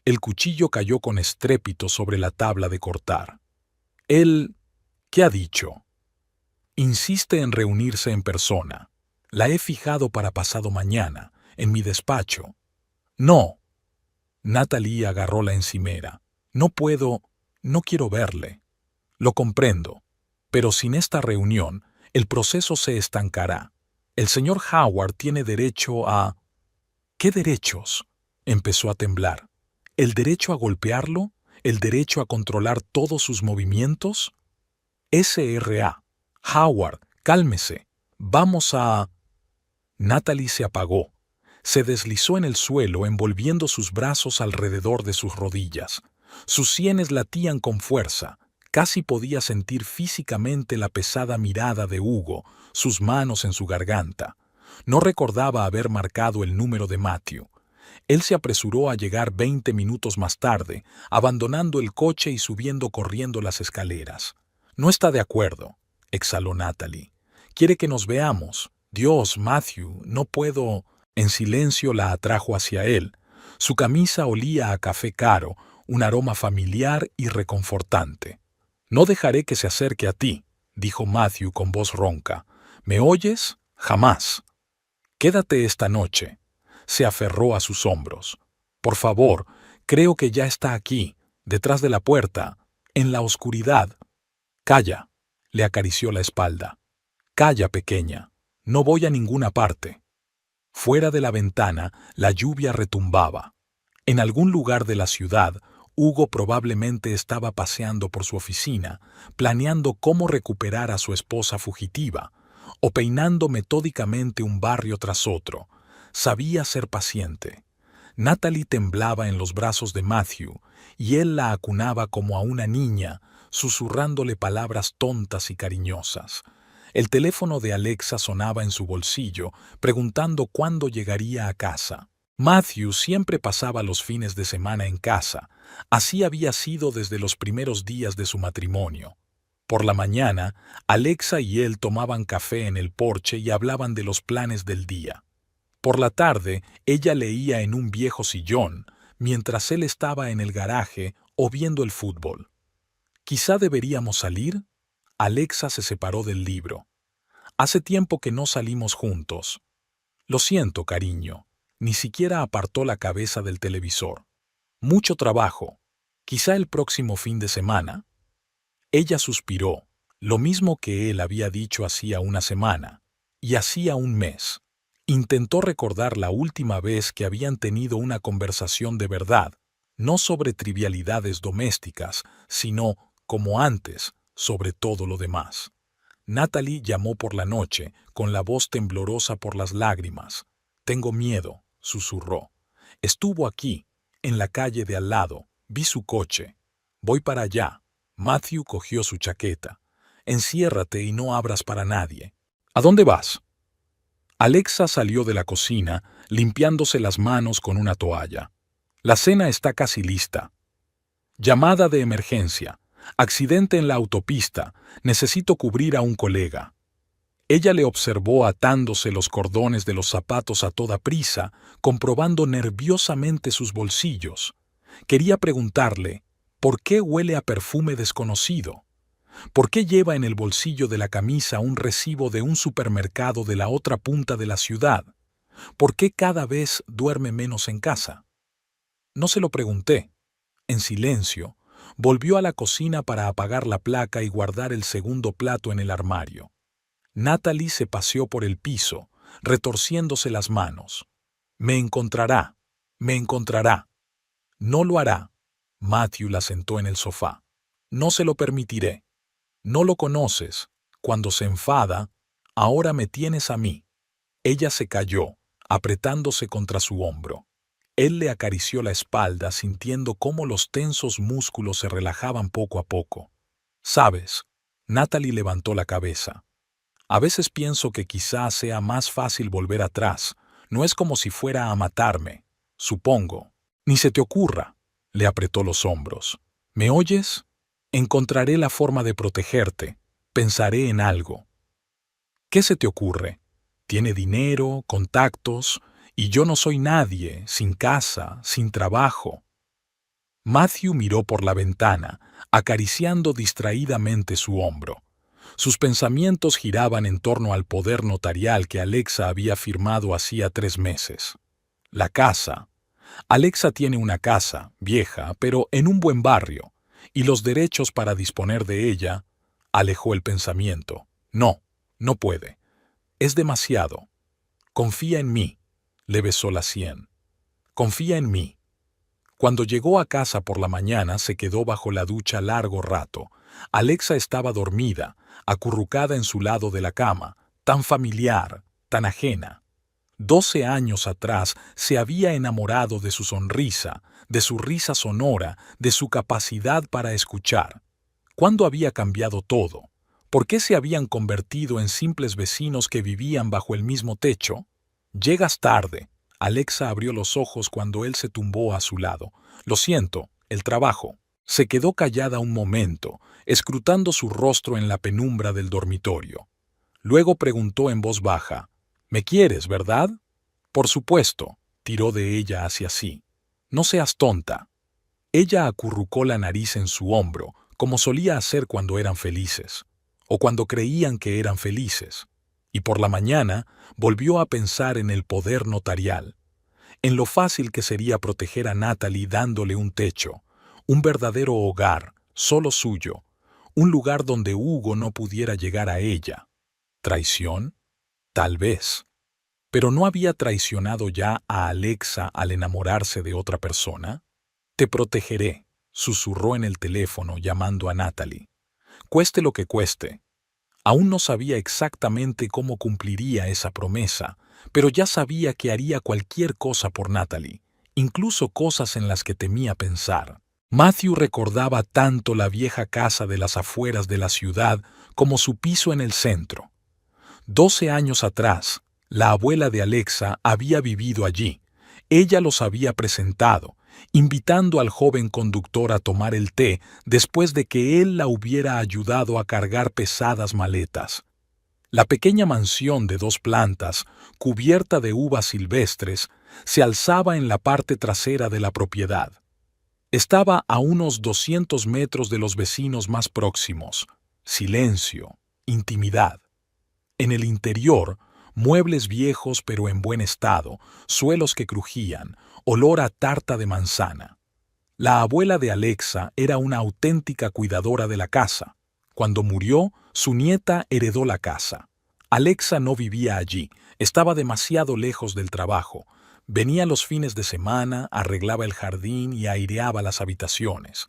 El cuchillo cayó con estrépito sobre la tabla de cortar. Él, ¿qué ha dicho? Insiste en reunirse en persona. La he fijado para pasado mañana, en mi despacho. No. Natalie agarró la encimera. No puedo, no quiero verle. Lo comprendo, pero sin esta reunión, el proceso se estancará. El señor Howard tiene derecho a... ¿Qué derechos? Empezó a temblar. ¿El derecho a golpearlo? ¿El derecho a controlar todos sus movimientos? S.R.A. Howard, cálmese. Vamos a... Natalie se apagó. Se deslizó en el suelo envolviendo sus brazos alrededor de sus rodillas. Sus sienes latían con fuerza. Casi podía sentir físicamente la pesada mirada de Hugo, sus manos en su garganta. No recordaba haber marcado el número de Matthew. Él se apresuró a llegar 20 minutos más tarde, abandonando el coche y subiendo corriendo las escaleras. No está de acuerdo, exhaló Natalie. Quiere que nos veamos. Dios, Matthew, no puedo... En silencio la atrajo hacia él. Su camisa olía a café caro, un aroma familiar y reconfortante. No dejaré que se acerque a ti, dijo Matthew con voz ronca. ¿Me oyes? Jamás. Quédate esta noche. Se aferró a sus hombros. Por favor, creo que ya está aquí, detrás de la puerta, en la oscuridad. Calla, le acarició la espalda. Calla, pequeña. No voy a ninguna parte. Fuera de la ventana, la lluvia retumbaba. En algún lugar de la ciudad, Hugo probablemente estaba paseando por su oficina, planeando cómo recuperar a su esposa fugitiva, o peinando metódicamente un barrio tras otro. Sabía ser paciente. Natalie temblaba en los brazos de Matthew, y él la acunaba como a una niña, susurrándole palabras tontas y cariñosas. El teléfono de Alexa sonaba en su bolsillo, preguntando cuándo llegaría a casa. Matthew siempre pasaba los fines de semana en casa. Así había sido desde los primeros días de su matrimonio. Por la mañana, Alexa y él tomaban café en el porche y hablaban de los planes del día. Por la tarde, ella leía en un viejo sillón, mientras él estaba en el garaje o viendo el fútbol. ¿Quizá deberíamos salir? Alexa se separó del libro. Hace tiempo que no salimos juntos. Lo siento, cariño. Ni siquiera apartó la cabeza del televisor. Mucho trabajo. Quizá el próximo fin de semana. Ella suspiró, lo mismo que él había dicho hacía una semana, y hacía un mes. Intentó recordar la última vez que habían tenido una conversación de verdad, no sobre trivialidades domésticas, sino, como antes, sobre todo lo demás. Natalie llamó por la noche, con la voz temblorosa por las lágrimas. «Tengo miedo», susurró. «Estuvo aquí, en la calle de al lado. Vi su coche. Voy para allá». Matthew cogió su chaqueta. «Enciérrate y no abras para nadie». «¿A dónde vas?» Alexa salió de la cocina, limpiándose las manos con una toalla. «La cena está casi lista». «Llamada de emergencia. Accidente en la autopista. Necesito cubrir a un colega». Ella le observó atándose los cordones de los zapatos a toda prisa, comprobando nerviosamente sus bolsillos. Quería preguntarle, ¿por qué huele a perfume desconocido? ¿Por qué lleva en el bolsillo de la camisa un recibo de un supermercado de la otra punta de la ciudad? ¿Por qué cada vez duerme menos en casa? No se lo pregunté. En silencio, volvió a la cocina para apagar la placa y guardar el segundo plato en el armario. Natalie se paseó por el piso, retorciéndose las manos. «Me encontrará, me encontrará». «No lo hará». Matthew la sentó en el sofá. «No se lo permitiré. No lo conoces. Cuando se enfada, ahora me tienes a mí». Ella se calló, apretándose contra su hombro. Él le acarició la espalda, sintiendo cómo los tensos músculos se relajaban poco a poco. «¿Sabes?» Natalie levantó la cabeza. «A veces pienso que quizás sea más fácil volver atrás. No es como si fuera a matarme, supongo. Ni se te ocurra». Le apretó los hombros. «¿Me oyes? Encontraré la forma de protegerte. Pensaré en algo». «¿Qué se te ocurre? Tiene dinero, contactos, y yo no soy nadie, sin casa, sin trabajo». Matthew miró por la ventana, acariciando distraídamente su hombro. Sus pensamientos giraban en torno al poder notarial que Alexa había firmado hacía 3 meses. La casa. Alexa tiene una casa, vieja, pero en un buen barrio, y los derechos para disponer de ella. Alejó el pensamiento. No, no puede. Es demasiado. Confía en mí. Le besó la sien. Confía en mí. Cuando llegó a casa por la mañana se quedó bajo la ducha largo rato. Alexa estaba dormida, acurrucada en su lado de la cama, tan familiar, tan ajena. 12 años atrás se había enamorado de su sonrisa, de su risa sonora, de su capacidad para escuchar. ¿Cuándo había cambiado todo? ¿Por qué se habían convertido en simples vecinos que vivían bajo el mismo techo? «Llegas tarde». Alexa abrió los ojos cuando él se tumbó a su lado. «Lo siento, el trabajo». Se quedó callada un momento, escrutando su rostro en la penumbra del dormitorio. Luego preguntó en voz baja, «¿Me quieres, verdad?» «Por supuesto», tiró de ella hacia sí. «No seas tonta». Ella acurrucó la nariz en su hombro, como solía hacer cuando eran felices, o cuando creían que eran felices, y por la mañana volvió a pensar en el poder notarial, en lo fácil que sería proteger a Natalie dándole un techo, un verdadero hogar, solo suyo, un lugar donde Hugo no pudiera llegar a ella. ¿Traición? Tal vez. ¿Pero no había traicionado ya a Alexa al enamorarse de otra persona? «Te protegeré», susurró en el teléfono llamando a Natalie. Cueste lo que cueste. Aún no sabía exactamente cómo cumpliría esa promesa, pero ya sabía que haría cualquier cosa por Natalie, incluso cosas en las que temía pensar. Matthew recordaba tanto la vieja casa de las afueras de la ciudad como su piso en el centro. 12 años atrás, la abuela de Alexa había vivido allí. Ella los había presentado, invitando al joven conductor a tomar el té después de que él la hubiera ayudado a cargar pesadas maletas. La pequeña mansión de 2 plantas, cubierta de uvas silvestres, se alzaba en la parte trasera de la propiedad. Estaba a unos 200 metros de los vecinos más próximos. Silencio, intimidad. En el interior, muebles viejos pero en buen estado, suelos que crujían, olor a tarta de manzana. La abuela de Alexa era una auténtica cuidadora de la casa. Cuando murió, su nieta heredó la casa. Alexa no vivía allí, estaba demasiado lejos del trabajo. Venía los fines de semana, arreglaba el jardín y aireaba las habitaciones.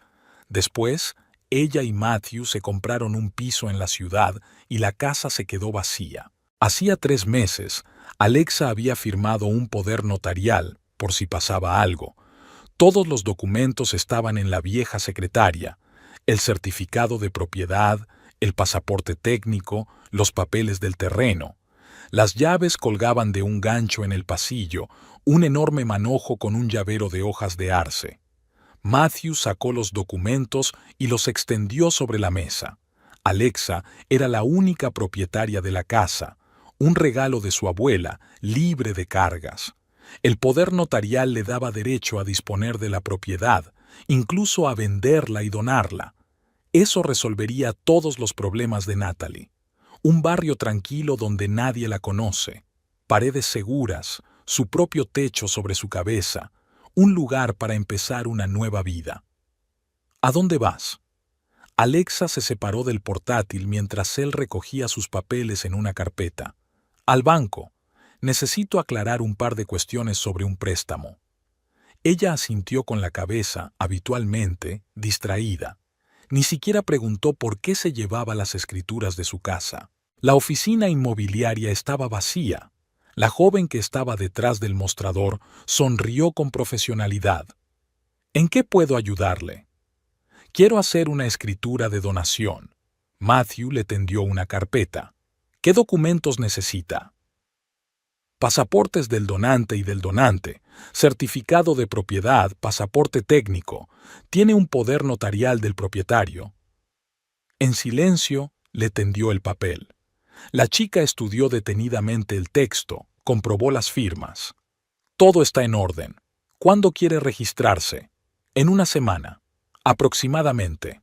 Después, ella y Matthew se compraron un piso en la ciudad y la casa se quedó vacía. Hacía 3 meses, Alexa había firmado un poder notarial, por si pasaba algo. Todos los documentos estaban en la vieja secretaria: el certificado de propiedad, el pasaporte técnico, los papeles del terreno. Las llaves colgaban de un gancho en el pasillo, un enorme manojo con un llavero de hojas de arce. Matthew sacó los documentos y los extendió sobre la mesa. Alexa era la única propietaria de la casa, un regalo de su abuela, libre de cargas. El poder notarial le daba derecho a disponer de la propiedad, incluso a venderla y donarla. Eso resolvería todos los problemas de Natalie. Un barrio tranquilo donde nadie la conoce, paredes seguras, su propio techo sobre su cabeza, un lugar para empezar una nueva vida. ¿A dónde vas? Alexa se separó del portátil mientras él recogía sus papeles en una carpeta. Al banco. Necesito aclarar un par de cuestiones sobre un préstamo. Ella asintió con la cabeza, habitualmente, distraída. Ni siquiera preguntó por qué se llevaba las escrituras de su casa. La oficina inmobiliaria estaba vacía. La joven que estaba detrás del mostrador sonrió con profesionalidad. ¿En qué puedo ayudarle? Quiero hacer una escritura de donación. Matthew le tendió una carpeta. ¿Qué documentos necesita? Pasaportes del donante y del donante, certificado de propiedad, pasaporte técnico. ¿Tiene un poder notarial del propietario? En silencio, le tendió el papel. La chica estudió detenidamente el texto, comprobó las firmas. Todo está en orden. ¿Cuándo quiere registrarse? En una semana, aproximadamente.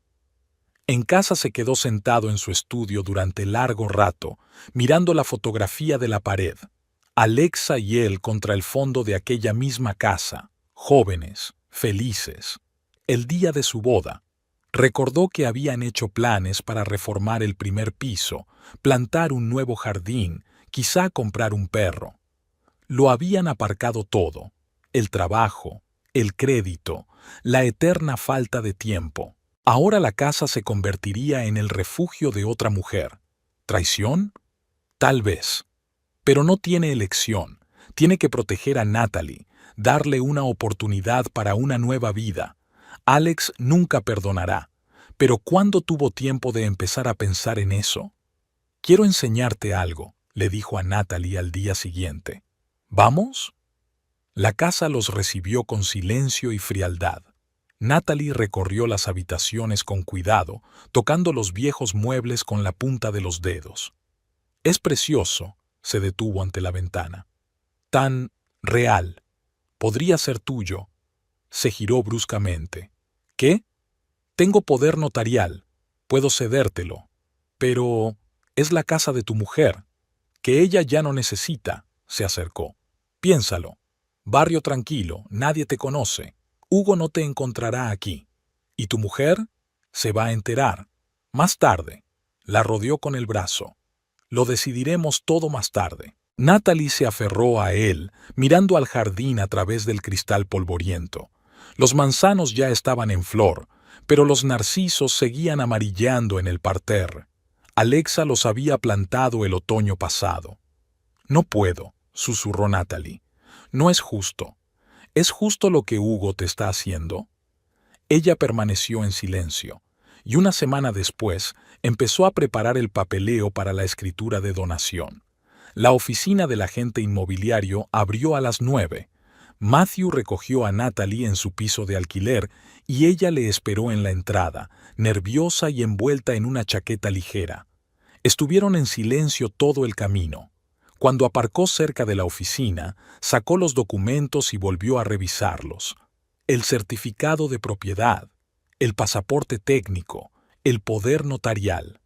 En casa se quedó sentado en su estudio durante largo rato, mirando la fotografía de la pared. Alexa y él contra el fondo de aquella misma casa, jóvenes, felices. El día de su boda. Recordó que habían hecho planes para reformar el primer piso, plantar un nuevo jardín, quizá comprar un perro. Lo habían aparcado todo: el trabajo, el crédito, la eterna falta de tiempo. Ahora la casa se convertiría en el refugio de otra mujer. ¿Traición? Tal vez. Pero no tiene elección. Tiene que proteger a Natalie, darle una oportunidad para una nueva vida. Alex nunca perdonará. Pero ¿cuándo tuvo tiempo de empezar a pensar en eso? Quiero enseñarte algo, le dijo a Natalie al día siguiente. ¿Vamos? La casa los recibió con silencio y frialdad. Natalie recorrió las habitaciones con cuidado, tocando los viejos muebles con la punta de los dedos. Es precioso, se detuvo ante la ventana. Tan real. Podría ser tuyo. Se giró bruscamente. ¿Qué? Tengo poder notarial. Puedo cedértelo. Pero es la casa de tu mujer, que ella ya no necesita. Se acercó. Piénsalo. Barrio tranquilo, nadie te conoce. Hugo no te encontrará aquí. ¿Y tu mujer? Se va a enterar. Más tarde. La rodeó con el brazo. Lo decidiremos todo más tarde. Natalie se aferró a él, mirando al jardín a través del cristal polvoriento. Los manzanos ya estaban en flor, pero los narcisos seguían amarillando en el parterre. Alexa los había plantado el otoño pasado. «No puedo», susurró Natalie. «No es justo. ¿Es justo lo que Hugo te está haciendo?» Ella permaneció en silencio, y una semana después empezó a preparar el papeleo para la escritura de donación. La oficina del agente inmobiliario abrió a las 9. Matthew recogió a Natalie en su piso de alquiler y ella le esperó en la entrada, nerviosa y envuelta en una chaqueta ligera. Estuvieron en silencio todo el camino. Cuando aparcó cerca de la oficina, sacó los documentos y volvió a revisarlos. El certificado de propiedad, el pasaporte técnico, el poder notarial.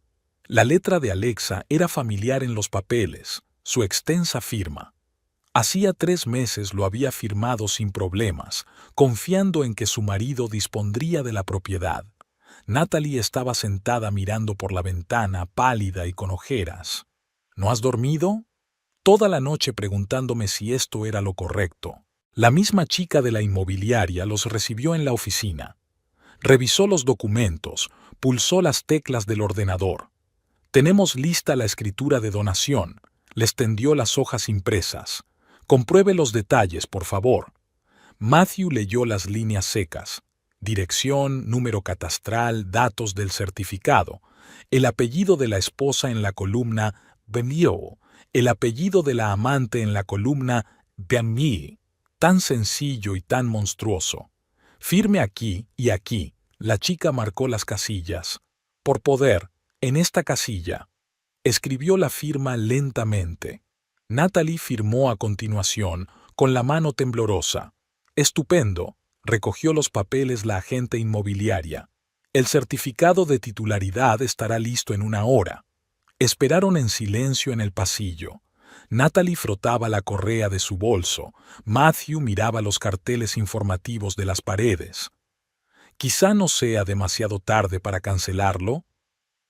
La letra de Alexa era familiar en los papeles, su extensa firma. Hacía 3 meses lo había firmado sin problemas, confiando en que su marido dispondría de la propiedad. Natalie estaba sentada mirando por la ventana, pálida y con ojeras. «¿No has dormido?» Toda la noche preguntándome si esto era lo correcto. La misma chica de la inmobiliaria los recibió en la oficina. Revisó los documentos, pulsó las teclas del ordenador. «Tenemos lista la escritura de donación», les tendió las hojas impresas. «Compruebe los detalles, por favor». Matthew leyó las líneas secas. Dirección, número catastral, datos del certificado. El apellido de la esposa en la columna Bemio. El apellido de la amante en la columna Bemmi. Tan sencillo y tan monstruoso. «Firme aquí y aquí». La chica marcó las casillas. «Por poder, en esta casilla». Escribió la firma lentamente. Natalie firmó a continuación, con la mano temblorosa. «Estupendo», recogió los papeles la agente inmobiliaria. «El certificado de titularidad estará listo en 1 hora». Esperaron en silencio en el pasillo. Natalie frotaba la correa de su bolso. Matthew miraba los carteles informativos de las paredes. «¿Quizá no sea demasiado tarde para cancelarlo?»,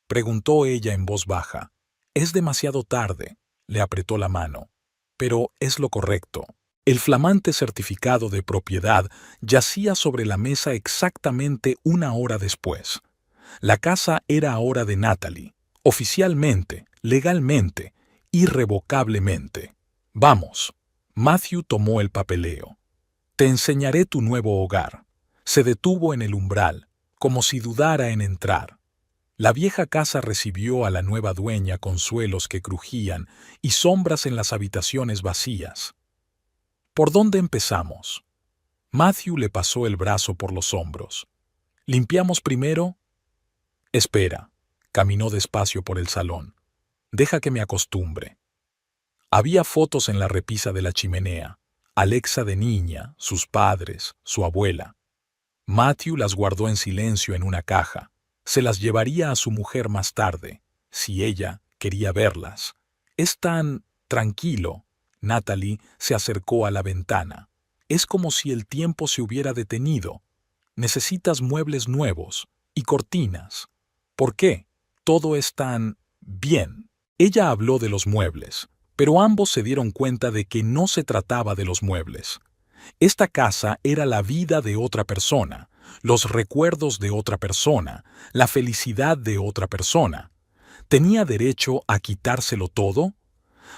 preguntó ella en voz baja. «Es demasiado tarde», le apretó la mano. «Pero es lo correcto». El flamante certificado de propiedad yacía sobre la mesa exactamente 1 hora después. La casa era ahora de Natalie, oficialmente, legalmente, irrevocablemente. «Vamos». Matthew tomó el papeleo. «Te enseñaré tu nuevo hogar». Se detuvo en el umbral, como si dudara en entrar. La vieja casa recibió a la nueva dueña con suelos que crujían y sombras en las habitaciones vacías. «¿Por dónde empezamos?» Matthew le pasó el brazo por los hombros. «¿Limpiamos primero?» «Espera». Caminó despacio por el salón. «Deja que me acostumbre». Había fotos en la repisa de la chimenea. Alexa de niña, sus padres, su abuela. Matthew las guardó en silencio en una caja. Se las llevaría a su mujer más tarde, si ella quería verlas. «Es tan tranquilo». Natalie se acercó a la ventana. «Es como si el tiempo se hubiera detenido. Necesitas muebles nuevos y cortinas. ¿Por qué? Todo es tan bien». Ella habló de los muebles, pero ambos se dieron cuenta de que no se trataba de los muebles. Esta casa era la vida de otra persona, los recuerdos de otra persona, la felicidad de otra persona. ¿Tenía derecho a quitárselo todo?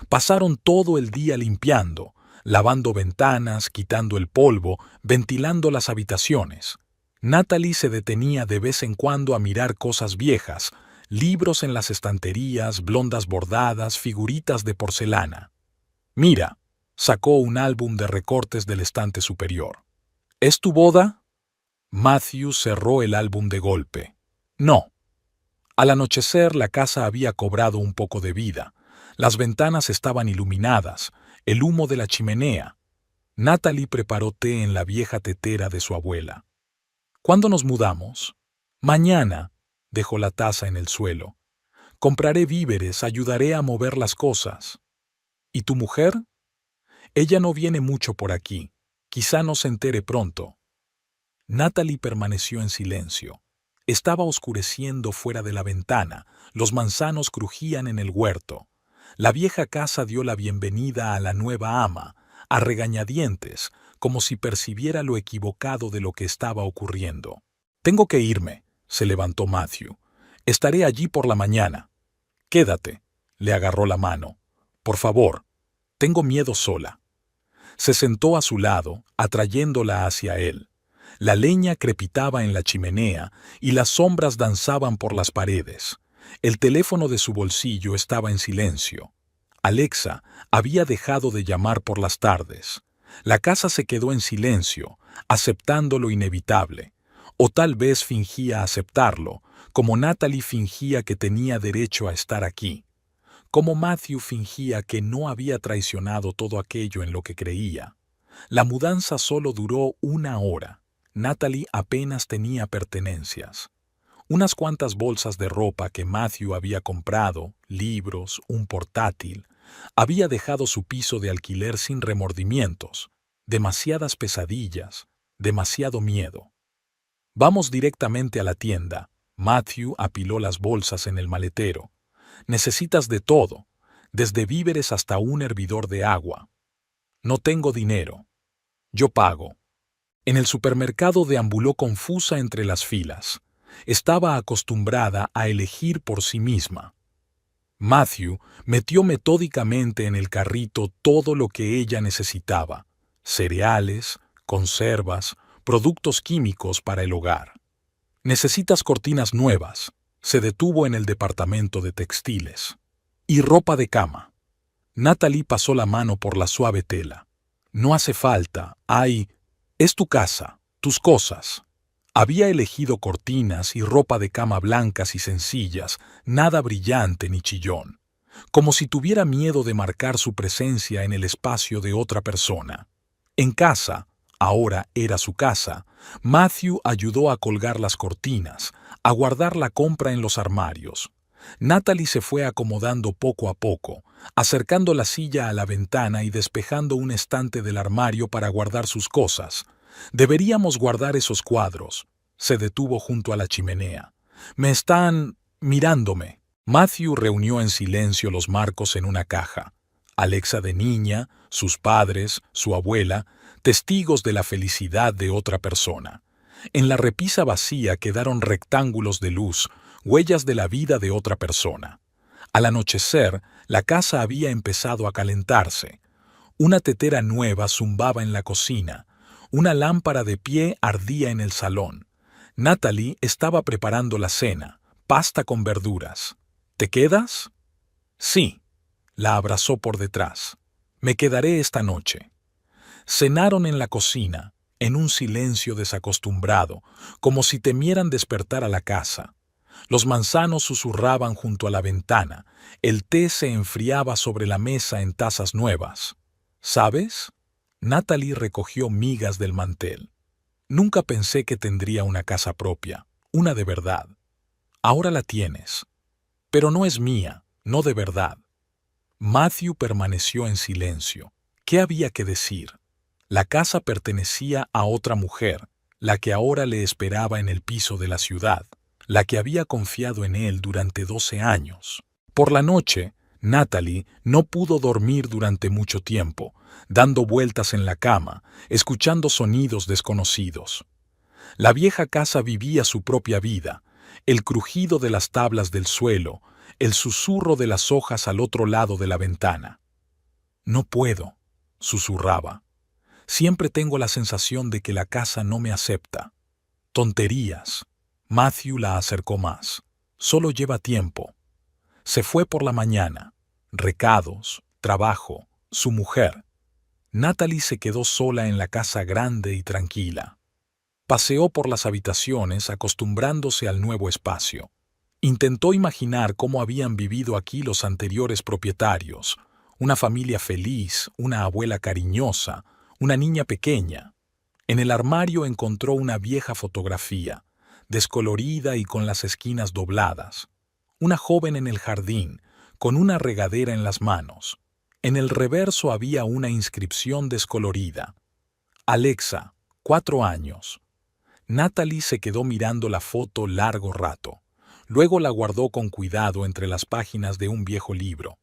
Pasaron todo el día limpiando, lavando ventanas, quitando el polvo, ventilando las habitaciones. Natalie se detenía de vez en cuando a mirar cosas viejas, libros en las estanterías, blondas bordadas, figuritas de porcelana. «Mira», sacó un álbum de recortes del estante superior. «¿Es tu boda?» Matthew cerró el álbum de golpe. «No». Al anochecer la casa había cobrado un poco de vida. Las ventanas estaban iluminadas, el humo de la chimenea. Natalie preparó té en la vieja tetera de su abuela. «¿Cuándo nos mudamos?» «Mañana», dejó la taza en el suelo. «Compraré víveres, ayudaré a mover las cosas». «¿Y tu mujer?» «Ella no viene mucho por aquí. Quizá no se entere pronto». Natalie permaneció en silencio. Estaba oscureciendo fuera de la ventana, los manzanos crujían en el huerto. La vieja casa dio la bienvenida a la nueva ama, a regañadientes, como si percibiera lo equivocado de lo que estaba ocurriendo. «Tengo que irme», se levantó Matthew. «Estaré allí por la mañana». «Quédate», le agarró la mano. «Por favor, tengo miedo sola». Se sentó a su lado, atrayéndola hacia él. La leña crepitaba en la chimenea y las sombras danzaban por las paredes. El teléfono de su bolsillo estaba en silencio. Alexa había dejado de llamar por las tardes. La casa se quedó en silencio, aceptando lo inevitable. O tal vez fingía aceptarlo, como Natalie fingía que tenía derecho a estar aquí. Como Matthew fingía que no había traicionado todo aquello en lo que creía. La mudanza solo duró 1 hora. Natalie apenas tenía pertenencias. Unas cuantas bolsas de ropa que Matthew había comprado, libros, un portátil. Había dejado su piso de alquiler sin remordimientos. Demasiadas pesadillas, demasiado miedo. «Vamos directamente a la tienda». Matthew apiló las bolsas en el maletero. «Necesitas de todo, desde víveres hasta un hervidor de agua». «No tengo dinero». «Yo pago». En el supermercado deambuló confusa entre las filas. Estaba acostumbrada a elegir por sí misma. Matthew metió metódicamente en el carrito todo lo que ella necesitaba: cereales, conservas, productos químicos para el hogar. «Necesitas cortinas nuevas», se detuvo en el departamento de textiles. «Y ropa de cama». Natalie pasó la mano por la suave tela. «No hace falta, es tu casa, tus cosas». Había elegido cortinas y ropa de cama blancas y sencillas, nada brillante ni chillón, como si tuviera miedo de marcar su presencia en el espacio de otra persona. En casa, ahora era su casa, Matthew ayudó a colgar las cortinas, a guardar la compra en los armarios. Natalie se fue acomodando poco a poco, acercando la silla a la ventana y despejando un estante del armario para guardar sus cosas. «Deberíamos guardar esos cuadros». Se detuvo junto a la chimenea. «Me están mirándome». Matthew reunió en silencio los marcos en una caja. Alexa de niña, sus padres, su abuela, testigos de la felicidad de otra persona. En la repisa vacía quedaron rectángulos de luz, huellas de la vida de otra persona. Al anochecer, la casa había empezado a calentarse. Una tetera nueva zumbaba en la cocina. Una lámpara de pie ardía en el salón. Natalie estaba preparando la cena, pasta con verduras. «¿Te quedas?» «Sí». La abrazó por detrás. «Me quedaré esta noche». Cenaron en la cocina, en un silencio desacostumbrado, como si temieran despertar a la casa. Los manzanos susurraban junto a la ventana. El té se enfriaba sobre la mesa en tazas nuevas. «¿Sabes?» Natalie recogió migas del mantel. «Nunca pensé que tendría una casa propia, una de verdad. Ahora la tienes. Pero no es mía, no de verdad». Matthew permaneció en silencio. ¿Qué había que decir? La casa pertenecía a otra mujer, la que ahora le esperaba en el piso de la ciudad, la que había confiado en él durante 12 años. Por la noche, Natalie no pudo dormir durante mucho tiempo, dando vueltas en la cama, escuchando sonidos desconocidos. La vieja casa vivía su propia vida, el crujido de las tablas del suelo, el susurro de las hojas al otro lado de la ventana. «No puedo», susurraba. «Siempre tengo la sensación de que la casa no me acepta». «Tonterías». Matthew la acercó más. «Solo lleva tiempo». Se fue por la mañana. Recados, trabajo, su mujer. Natalie se quedó sola en la casa grande y tranquila. Paseó por las habitaciones acostumbrándose al nuevo espacio. Intentó imaginar cómo habían vivido aquí los anteriores propietarios, una familia feliz, una abuela cariñosa, una niña pequeña. En el armario encontró una vieja fotografía, descolorida y con las esquinas dobladas. Una joven en el jardín, con una regadera en las manos. En el reverso había una inscripción descolorida. «Alexa, 4 años». Natalie se quedó mirando la foto largo rato. Luego la guardó con cuidado entre las páginas de un viejo libro.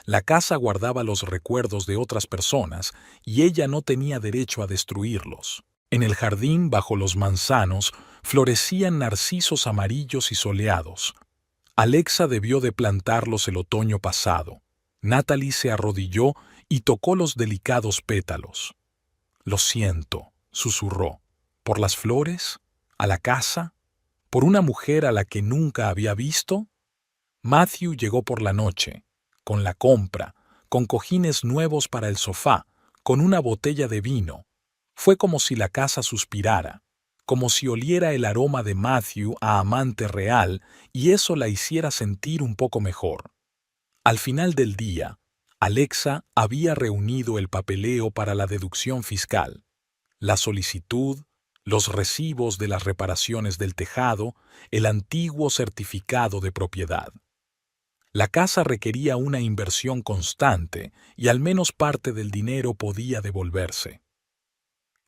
La casa guardaba los recuerdos de otras personas y ella no tenía derecho a destruirlos. En el jardín, bajo los manzanos, florecían narcisos amarillos y soleados. Alexa debió de plantarlos el otoño pasado. Natalie se arrodilló y tocó los delicados pétalos. «Lo siento», susurró. «¿Por las flores? ¿A la casa? ¿Por una mujer a la que nunca había visto?» Matthew llegó por la noche, con la compra, con cojines nuevos para el sofá, con una botella de vino. Fue como si la casa suspirara, como si oliera el aroma de Matthew a amante real y eso la hiciera sentir un poco mejor. Al final del día, Alexa había reunido el papeleo para la deducción fiscal, la solicitud, los recibos de las reparaciones del tejado, el antiguo certificado de propiedad. La casa requería una inversión constante y al menos parte del dinero podía devolverse.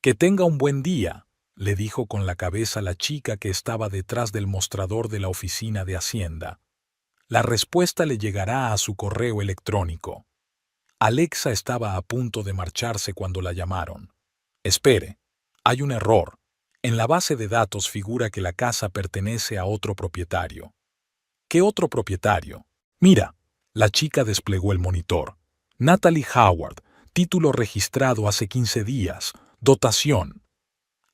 «Que tenga un buen día», le dijo con la cabeza la chica que estaba detrás del mostrador de la oficina de Hacienda. La respuesta le llegará a su correo electrónico. Alexa estaba a punto de marcharse cuando la llamaron. «Espere, hay un error. En la base de datos figura que la casa pertenece a otro propietario». «¿Qué otro propietario?» «Mira», la chica desplegó el monitor. «Natalie Howard, título registrado hace 15 días, dotación».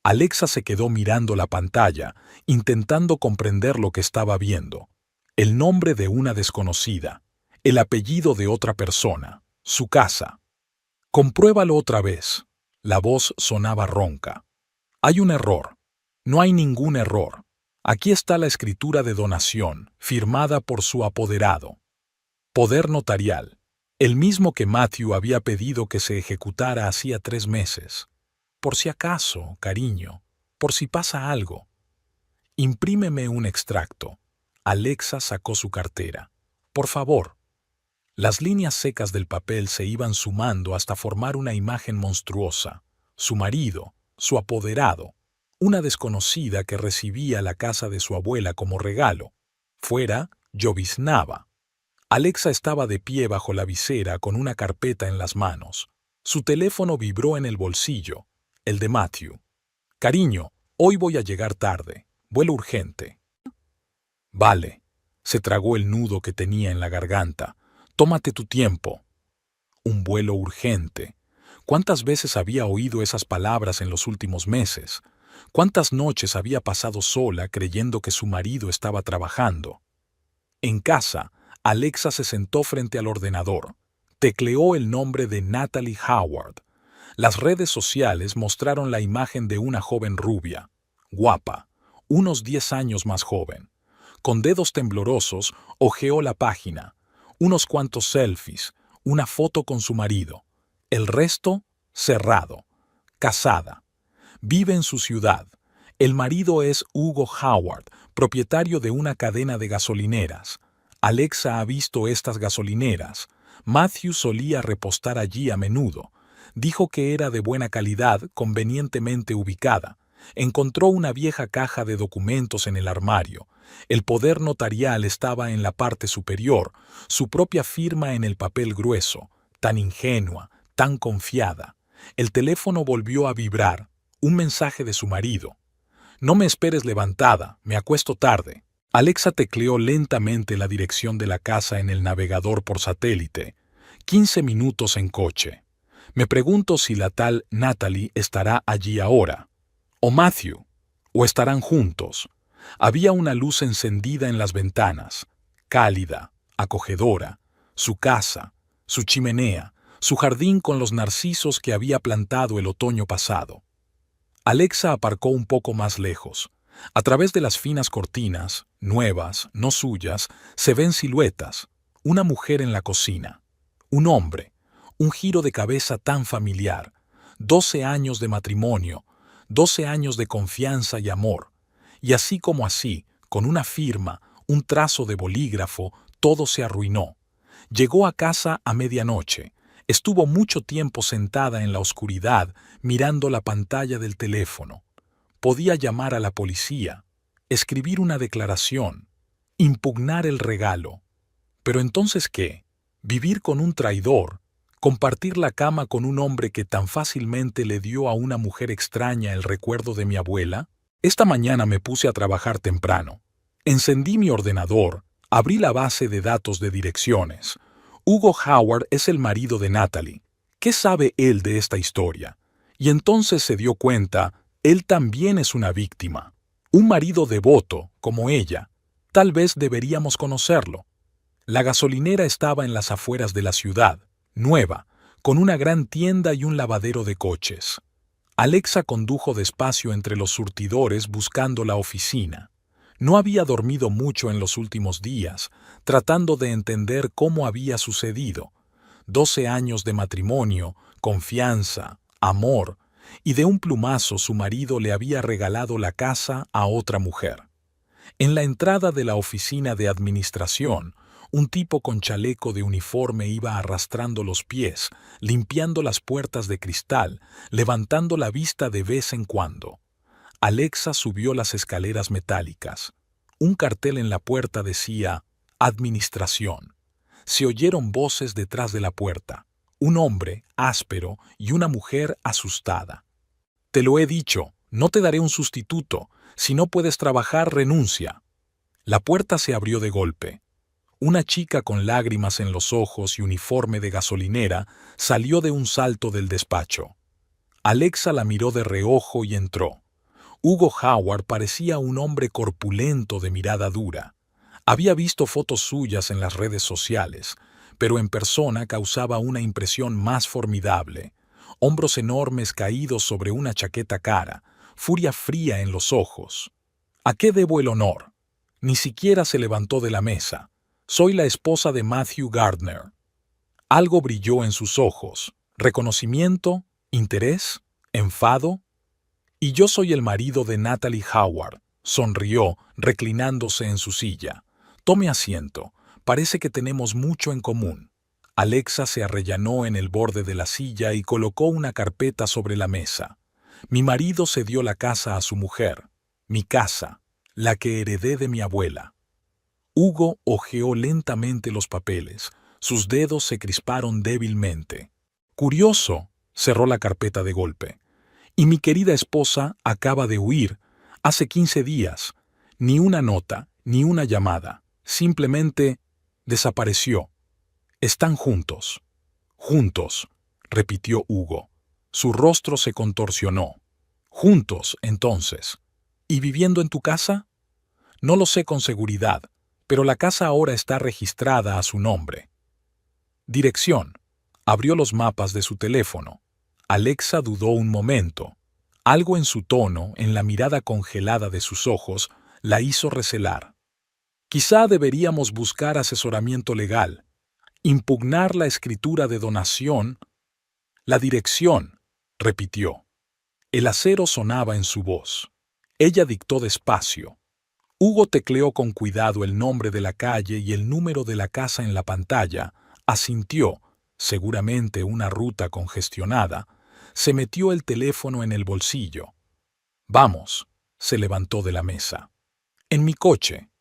Alexa se quedó mirando la pantalla, intentando comprender lo que estaba viendo. El nombre de una desconocida, el apellido de otra persona, su casa. «Compruébalo otra vez». La voz sonaba ronca. «Hay un error». «No hay ningún error. Aquí está la escritura de donación, firmada por su apoderado. Poder notarial, el mismo que Matthew había pedido que se ejecutara hacía 3 meses. Por si acaso, cariño, por si pasa algo. Imprímeme un extracto». Alexa sacó su cartera. «Por favor». Las líneas secas del papel se iban sumando hasta formar una imagen monstruosa. Su marido, su apoderado, una desconocida que recibía la casa de su abuela como regalo. Fuera, lloviznaba. Alexa estaba de pie bajo la visera con una carpeta en las manos. Su teléfono vibró en el bolsillo, el de Matthew. «Cariño, hoy voy a llegar tarde. Vuelo urgente». «Vale». Se tragó el nudo que tenía en la garganta. «Tómate tu tiempo». Un vuelo urgente. ¿Cuántas veces había oído esas palabras en los últimos meses? ¿Cuántas noches había pasado sola creyendo que su marido estaba trabajando? En casa, Alexa se sentó frente al ordenador. Tecleó el nombre de Natalie Howard. Las redes sociales mostraron la imagen de una joven rubia, guapa, unos 10 años más joven. Con dedos temblorosos, hojeó la página. Unos cuantos selfies, una foto con su marido. El resto, cerrado. Casada. Vive en su ciudad. El marido es Hugo Howard, propietario de una cadena de gasolineras. Alexa ha visto estas gasolineras. Matthew solía repostar allí a menudo. Dijo que era de buena calidad, convenientemente ubicada. Encontró una vieja caja de documentos en el armario. El poder notarial estaba en la parte superior, su propia firma en el papel grueso, tan ingenua, tan confiada. El teléfono volvió a vibrar. Un mensaje de su marido. «No me esperes levantada, me acuesto tarde». Alexa tecleó lentamente la dirección de la casa en el navegador por satélite. 15 minutos en coche. Me pregunto si la tal Natalie estará allí ahora. O Matthew. O estarán juntos. Había una luz encendida en las ventanas. Cálida, acogedora. Su casa, su chimenea, su jardín con los narcisos que había plantado el otoño pasado. Alexa aparcó un poco más lejos. A través de las finas cortinas, nuevas, no suyas, se ven siluetas. Una mujer en la cocina. Un hombre. Un giro de cabeza tan familiar. 12 años de matrimonio. 12 años de confianza y amor. Y así como así, con una firma, un trazo de bolígrafo, todo se arruinó. Llegó a casa a medianoche. Estuvo mucho tiempo sentada en la oscuridad, mirando la pantalla del teléfono. Podía llamar a la policía, escribir una declaración, impugnar el regalo. ¿Pero entonces qué? Vivir con un traidor, compartir la cama con un hombre que tan fácilmente le dio a una mujer extraña el recuerdo de mi abuela. Esta mañana me puse a trabajar temprano. Encendí mi ordenador, abrí la base de datos de direcciones. Hugo Howard es el marido de Natalie. ¿Qué sabe él de esta historia? Y entonces se dio cuenta, él también es una víctima. Un marido devoto, como ella. Tal vez deberíamos conocerlo. La gasolinera estaba en las afueras de la ciudad, nueva, con una gran tienda y un lavadero de coches. Alexa condujo despacio entre los surtidores buscando la oficina. No había dormido mucho en los últimos días, tratando de entender cómo había sucedido. 12 años de matrimonio, confianza, amor, y de un plumazo su marido le había regalado la casa a otra mujer. En la entrada de la oficina de administración, un tipo con chaleco de uniforme iba arrastrando los pies, limpiando las puertas de cristal, levantando la vista de vez en cuando. Alexa subió las escaleras metálicas. Un cartel en la puerta decía «Administración». Se oyeron voces detrás de la puerta. Un hombre, áspero, y una mujer asustada. «Te lo he dicho, no te daré un sustituto. Si no puedes trabajar, renuncia». La puerta se abrió de golpe. Una chica con lágrimas en los ojos y uniforme de gasolinera salió de un salto del despacho. Alexa la miró de reojo y entró. Hugo Howard parecía un hombre corpulento de mirada dura. Había visto fotos suyas en las redes sociales, pero en persona causaba una impresión más formidable. Hombros enormes caídos sobre una chaqueta cara, furia fría en los ojos. ¿A qué debo el honor? Ni siquiera se levantó de la mesa. Soy la esposa de Matthew Gardner. Algo brilló en sus ojos. ¿Reconocimiento? ¿Interés? ¿Enfado? Y yo soy el marido de Natalie Howard. Sonrió, reclinándose en su silla. Tome asiento. Parece que tenemos mucho en común. Alexa se arrellanó en el borde de la silla y colocó una carpeta sobre la mesa. Mi marido cedió la casa a su mujer. Mi casa, la que heredé de mi abuela. Hugo hojeó lentamente los papeles. Sus dedos se crisparon débilmente. Curioso, cerró la carpeta de golpe. Y mi querida esposa acaba de huir. Hace 15 días. Ni una nota, ni una llamada. Simplemente desapareció. Están juntos. Juntos, repitió Hugo. Su rostro se contorsionó. Juntos, entonces. ¿Y viviendo en tu casa? No lo sé con seguridad, pero la casa ahora está registrada a su nombre. Dirección. Abrió los mapas de su teléfono. Alexa dudó un momento. Algo en su tono, en la mirada congelada de sus ojos, la hizo recelar. Quizá deberíamos buscar asesoramiento legal, impugnar la escritura de donación. La dirección, repitió. El acero sonaba en su voz. Ella dictó despacio. Hugo tecleó con cuidado el nombre de la calle y el número de la casa en la pantalla, asintió, seguramente una ruta congestionada, se metió el teléfono en el bolsillo. Vamos, se levantó de la mesa. En mi coche.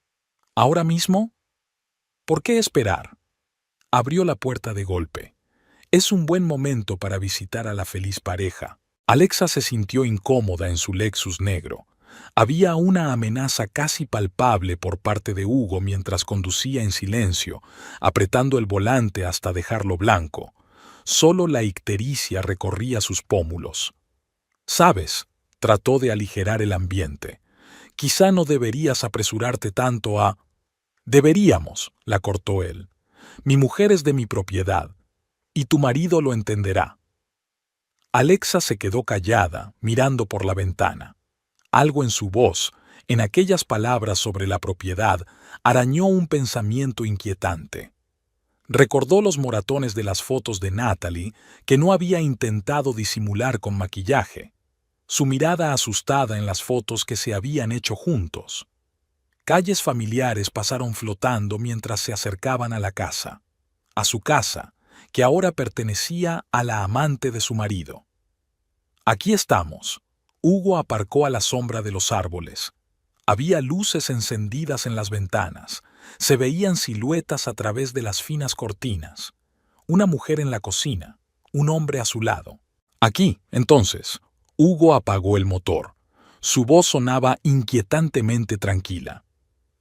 ¿Ahora mismo? ¿Por qué esperar? Abrió la puerta de golpe. Es un buen momento para visitar a la feliz pareja. Alexa se sintió incómoda en su Lexus negro. Había una amenaza casi palpable por parte de Hugo mientras conducía en silencio, apretando el volante hasta dejarlo blanco. Solo la ictericia recorría sus pómulos. «¿Sabes?», trató de aligerar el ambiente. «Quizá no deberías apresurarte tanto a...» «Deberíamos», la cortó él. «Mi mujer es de mi propiedad, y tu marido lo entenderá». Alexa se quedó callada, mirando por la ventana. Algo en su voz, en aquellas palabras sobre la propiedad, arañó un pensamiento inquietante. Recordó los moratones de las fotos de Natalie, que no había intentado disimular con maquillaje. Su mirada asustada en las fotos que se habían hecho juntos. Calles familiares pasaron flotando mientras se acercaban a la casa. A su casa, que ahora pertenecía a la amante de su marido. «Aquí estamos». Hugo aparcó a la sombra de los árboles. Había luces encendidas en las ventanas. Se veían siluetas a través de las finas cortinas. una mujer en la cocina, un hombre a su lado. Aquí, entonces, Hugo apagó el motor. Su voz sonaba inquietantemente tranquila.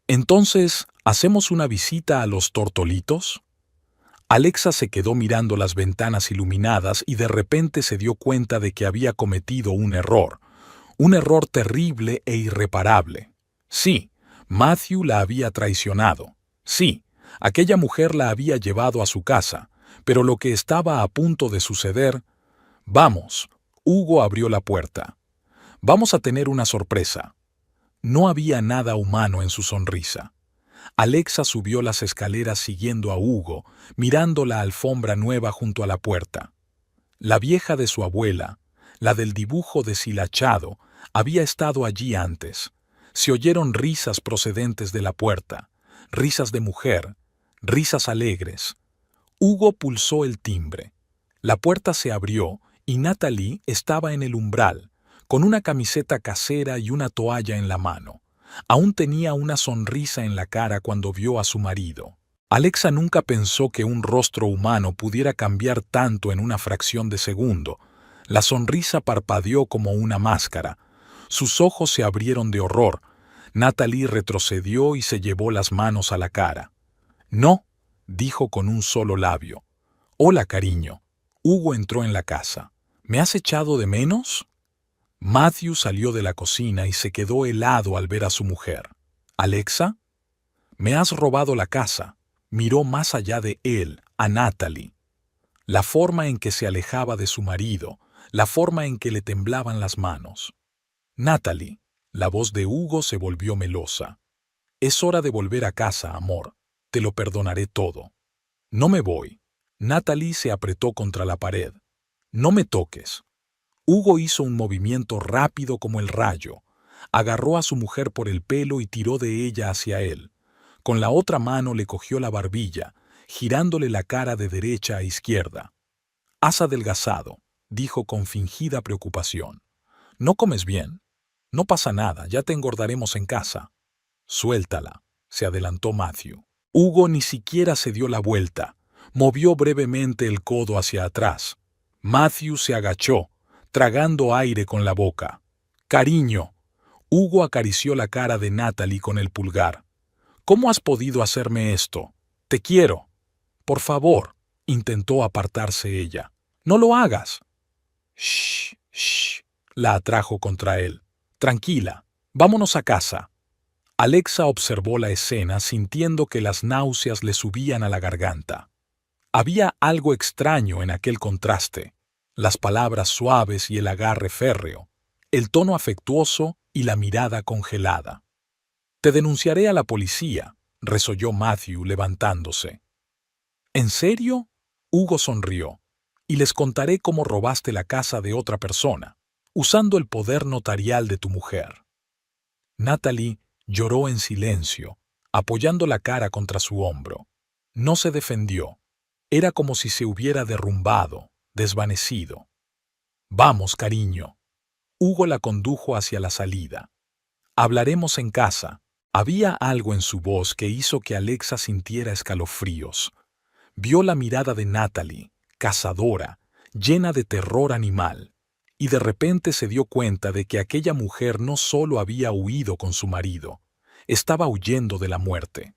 Entonces, ¿hacemos una visita a los tortolitos? Alexa se quedó mirando las ventanas iluminadas y de repente se dio cuenta de que había cometido un error terrible e irreparable. Sí, Matthew la había traicionado. Sí, aquella mujer la había llevado a su casa, pero lo que estaba a punto de suceder... Vamos, Hugo abrió la puerta. Vamos a tener una sorpresa. No había nada humano en su sonrisa. Alexa subió las escaleras siguiendo a Hugo, mirando la alfombra nueva junto a la puerta. La vieja de su abuela, la del dibujo deshilachado, había estado allí antes. Se oyeron risas procedentes de la puerta, risas de mujer, risas alegres. Hugo pulsó el timbre. La puerta se abrió y Natalie estaba en el umbral, con una camiseta casera y una toalla en la mano. Aún tenía una sonrisa en la cara cuando vio a su marido. Alexa nunca pensó que un rostro humano pudiera cambiar tanto en una fracción de segundo. La sonrisa parpadeó como una máscara. Sus ojos se abrieron de horror. Natalie retrocedió y se llevó las manos a la cara. «No», dijo con un solo labio. «Hola, cariño». Hugo entró en la casa. «¿Me has echado de menos?» Matthew salió de la cocina y se quedó helado al ver a su mujer. «¿Alexa?» «Me has robado la casa». Miró más allá de él, a Natalie. La forma en que se alejaba de su marido, la forma en que le temblaban las manos. «Natalie», la voz de Hugo se volvió melosa. «Es hora de volver a casa, amor. Te lo perdonaré todo». «No me voy». Natalie se apretó contra la pared. «No me toques». Hugo hizo un movimiento rápido como el rayo. Agarró a su mujer por el pelo y tiró de ella hacia él. Con la otra mano le cogió la barbilla, girándole la cara de derecha a izquierda. «Has adelgazado», dijo con fingida preocupación. «¿No comes bien?» «No pasa nada, ya te engordaremos en casa». «Suéltala», se adelantó Matthew. Hugo ni siquiera se dio la vuelta. Movió brevemente el codo hacia atrás. Matthew se agachó, tragando aire con la boca. «Cariño». Hugo acarició la cara de Natalie con el pulgar. «¿Cómo has podido hacerme esto? Te quiero». «Por favor», intentó apartarse ella. «No lo hagas». «Shh, shh», la atrajo contra él. «Tranquila, vámonos a casa». Alexa observó la escena sintiendo que las náuseas le subían a la garganta. Había algo extraño en aquel contraste. Las palabras suaves y el agarre férreo, el tono afectuoso y la mirada congelada. «Te denunciaré a la policía», resolló Matthew levantándose. «¿En serio?» Hugo sonrió. «Y les contaré cómo robaste la casa de otra persona, usando el poder notarial de tu mujer». Natalie lloró en silencio, apoyando la cara contra su hombro. No se defendió. Era como si se hubiera derrumbado, desvanecido. «Vamos, cariño». Hugo la condujo hacia la salida. «Hablaremos en casa». Había algo en su voz que hizo que Alexa sintiera escalofríos. Vio la mirada de Natalie, cazadora, llena de terror animal, y de repente se dio cuenta de que aquella mujer no solo había huido con su marido, estaba huyendo de la muerte.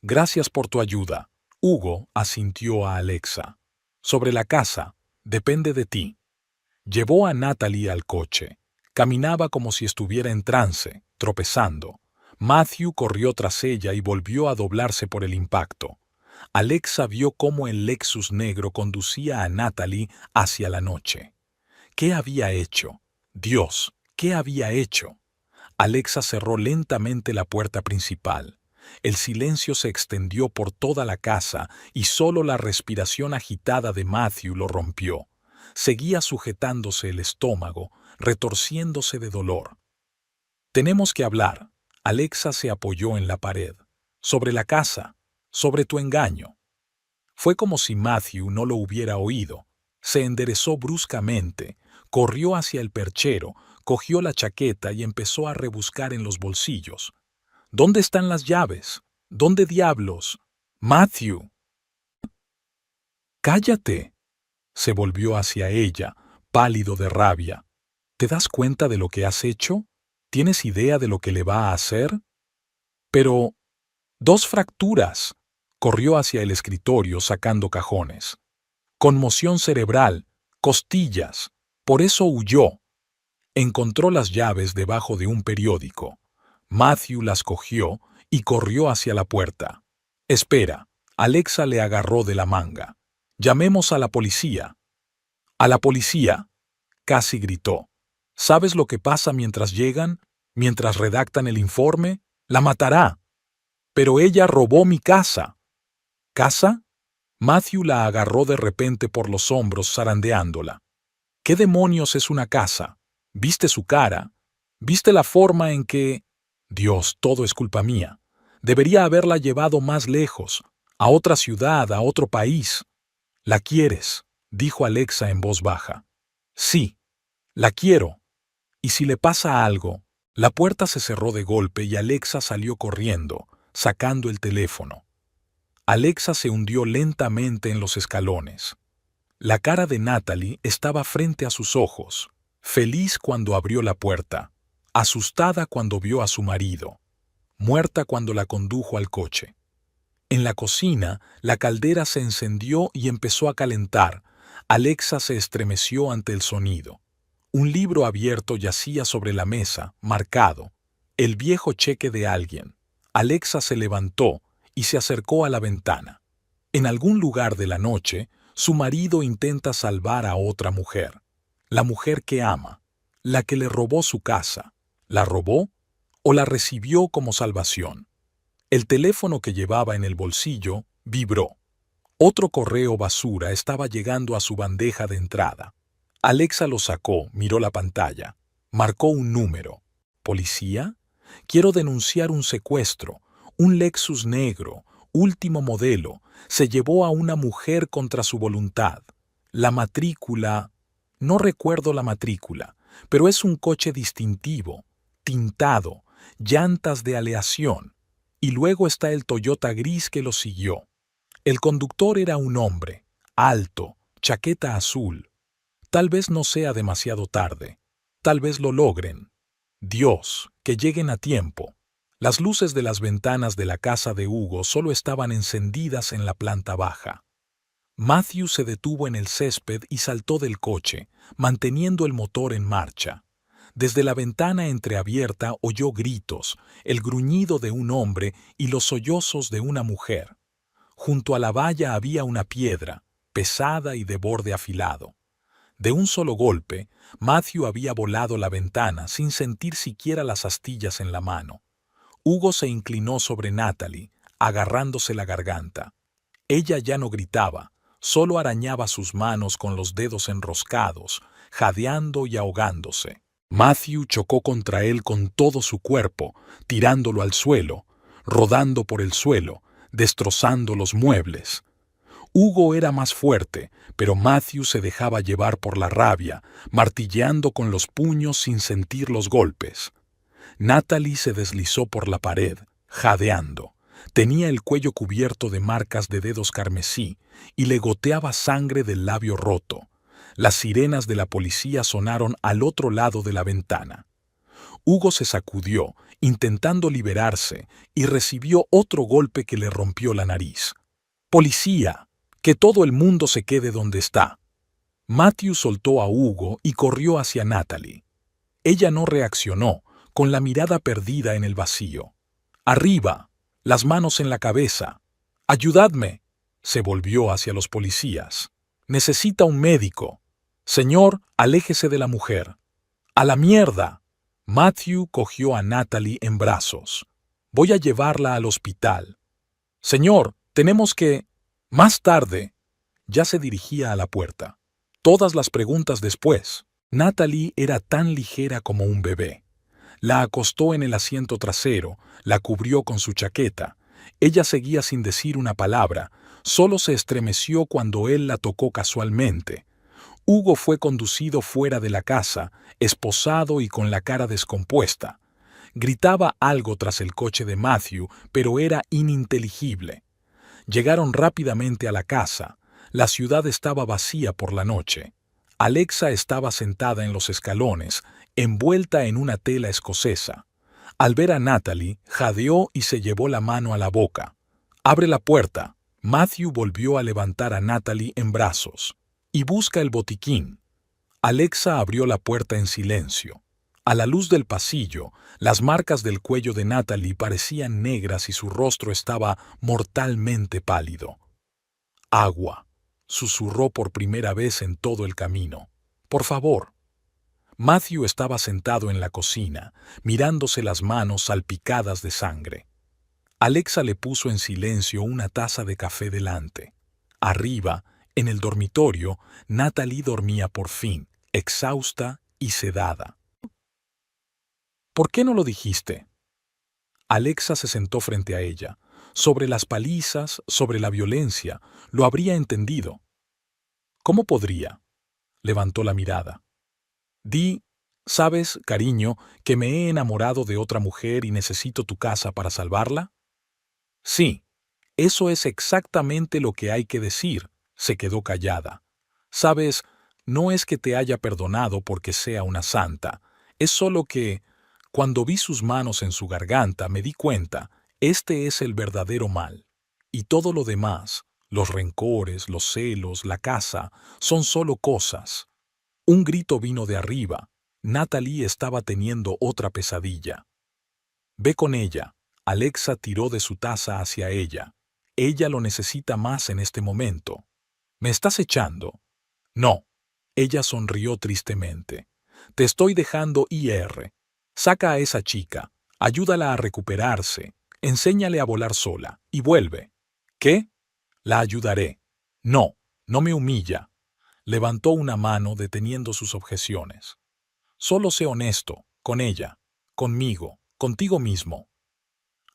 «Gracias por tu ayuda», Hugo asintió a Alexa. «Sobre la casa, depende de ti». Llevó a Natalie al coche. Caminaba como si estuviera en trance, tropezando. Matthew corrió tras ella y volvió a doblarse por el impacto. Alexa vio cómo el Lexus negro conducía a Natalie hacia la noche. ¿Qué había hecho? Dios, ¿qué había hecho? Alexa cerró lentamente la puerta principal. El silencio se extendió por toda la casa y solo la respiración agitada de Matthew lo rompió. Seguía sujetándose el estómago, retorciéndose de dolor. «Tenemos que hablar». Alexa se apoyó en la pared. «Sobre la casa, sobre tu engaño». Fue como si Matthew no lo hubiera oído. Se enderezó bruscamente, corrió hacia el perchero, cogió la chaqueta y empezó a rebuscar en los bolsillos. «¿Dónde están las llaves? ¿Dónde diablos? Matthew». ¡Cállate! Se volvió hacia ella, pálido de rabia. ¿Te das cuenta de lo que has hecho? ¿Tienes idea de lo que le va a hacer? Pero... 2 fracturas. Corrió hacia el escritorio sacando cajones. Conmoción cerebral, costillas. Por eso huyó. Encontró las llaves debajo de un periódico. Matthew las cogió y corrió hacia la puerta. Espera, Alexa le agarró de la manga. Llamemos a la policía. A la policía, casi gritó. ¿Sabes lo que pasa mientras llegan? Mientras redactan el informe, la matará. Pero ella robó mi casa. ¿Casa? Matthew la agarró de repente por los hombros zarandeándola. ¿Qué demonios es una casa? ¿Viste su cara? ¿Viste la forma en que... Dios, todo es culpa mía. Debería haberla llevado más lejos, a otra ciudad, a otro país. ¿La quieres?, dijo Alexa en voz baja. Sí, la quiero. ¿Y si le pasa algo? La puerta se cerró de golpe y Alexa salió corriendo, sacando el teléfono. Alexa se hundió lentamente en los escalones. La cara de Natalie estaba frente a sus ojos, feliz cuando abrió la puerta, asustada cuando vio a su marido, muerta cuando la condujo al coche. En la cocina, la caldera se encendió y empezó a calentar. Alexa se estremeció ante el sonido. Un libro abierto yacía sobre la mesa, marcado. El viejo cheque de alguien. Alexa se levantó y se acercó a la ventana. En algún lugar de la noche, su marido intenta salvar a otra mujer. La mujer que ama, la que le robó su casa. ¿La robó o la recibió como salvación? El teléfono que llevaba en el bolsillo vibró. Otro correo basura estaba llegando a su bandeja de entrada. Alexa lo sacó, miró la pantalla. Marcó un número. ¿Policía? Quiero denunciar un secuestro. Un Lexus negro, último modelo, se llevó a una mujer contra su voluntad. La matrícula... No recuerdo la matrícula, pero es un coche distintivo, tintado, llantas de aleación. Y luego está el Toyota gris que lo siguió. El conductor era un hombre, alto, chaqueta azul. Tal vez no sea demasiado tarde. Tal vez lo logren. Dios, que lleguen a tiempo. Las luces de las ventanas de la casa de Hugo solo estaban encendidas en la planta baja. Matthew se detuvo en el césped y saltó del coche, manteniendo el motor en marcha. Desde la ventana entreabierta oyó gritos, el gruñido de un hombre y los sollozos de una mujer. Junto a la valla había una piedra, pesada y de borde afilado. De un solo golpe, Matthew había volado la ventana sin sentir siquiera las astillas en la mano. Hugo se inclinó sobre Natalie, agarrándose la garganta. Ella ya no gritaba, solo arañaba sus manos con los dedos enroscados, jadeando y ahogándose. Matthew chocó contra él con todo su cuerpo, tirándolo al suelo, rodando por el suelo, destrozando los muebles. Hugo era más fuerte, pero Matthew se dejaba llevar por la rabia, martilleando con los puños sin sentir los golpes. Natalie se deslizó por la pared, jadeando. Tenía el cuello cubierto de marcas de dedos carmesí y le goteaba sangre del labio roto. Las sirenas de la policía sonaron al otro lado de la ventana. Hugo se sacudió, intentando liberarse, y recibió otro golpe que le rompió la nariz. ¡Policía! ¡Que todo el mundo se quede donde está! Matthew soltó a Hugo y corrió hacia Natalie. Ella no reaccionó, con la mirada perdida en el vacío. ¡Arriba! ¡Las manos en la cabeza! ¡Ayudadme! Se volvió hacia los policías. ¡Necesita un médico! Señor, aléjese de la mujer. ¡A la mierda! Matthew cogió a Natalie en brazos. Voy a llevarla al hospital. Señor, tenemos que... Más tarde. Ya se dirigía a la puerta. Todas las preguntas después. Natalie era tan ligera como un bebé. La acostó en el asiento trasero, la cubrió con su chaqueta. Ella seguía sin decir una palabra, solo se estremeció cuando él la tocó casualmente. Hugo fue conducido fuera de la casa, esposado y con la cara descompuesta. Gritaba algo tras el coche de Matthew, pero era ininteligible. Llegaron rápidamente a la casa. La ciudad estaba vacía por la noche. Alexa estaba sentada en los escalones, envuelta en una tela escocesa. Al ver a Natalie, jadeó y se llevó la mano a la boca. «Abre la puerta». Matthew volvió a levantar a Natalie en brazos. «Y busca el botiquín». Alexa abrió la puerta en silencio. A la luz del pasillo, las marcas del cuello de Natalie parecían negras y su rostro estaba mortalmente pálido. «Agua», susurró por primera vez en todo el camino. «Por favor». Matthew estaba sentado en la cocina, mirándose las manos salpicadas de sangre. Alexa le puso en silencio una taza de café delante. Arriba, en el dormitorio, Natalie dormía por fin, exhausta y sedada. «¿Por qué no lo dijiste?» Alexa se sentó frente a ella. Sobre las palizas, sobre la violencia, lo habría entendido. «¿Cómo podría?» Levantó la mirada. «Di, ¿sabes, cariño, que me he enamorado de otra mujer y necesito tu casa para salvarla?» «Sí, eso es exactamente lo que hay que decir», se quedó callada. «Sabes, no es que te haya perdonado porque sea una santa, es solo que, cuando vi sus manos en su garganta, me di cuenta, este es el verdadero mal. Y todo lo demás, los rencores, los celos, la casa, son solo cosas». Un grito vino de arriba. Natalie estaba teniendo otra pesadilla. «Ve con ella». Alexa tiró de su taza hacia ella. «Ella lo necesita más en este momento». «¿Me estás echando?» «No». Ella sonrió tristemente. «Te estoy dejando ir. Saca a esa chica, ayúdala a recuperarse, enséñale a volar sola y vuelve». «¿Qué?» «La ayudaré». «No, no me humilla». Levantó una mano deteniendo sus objeciones. «Solo sé honesto, con ella, conmigo, contigo mismo».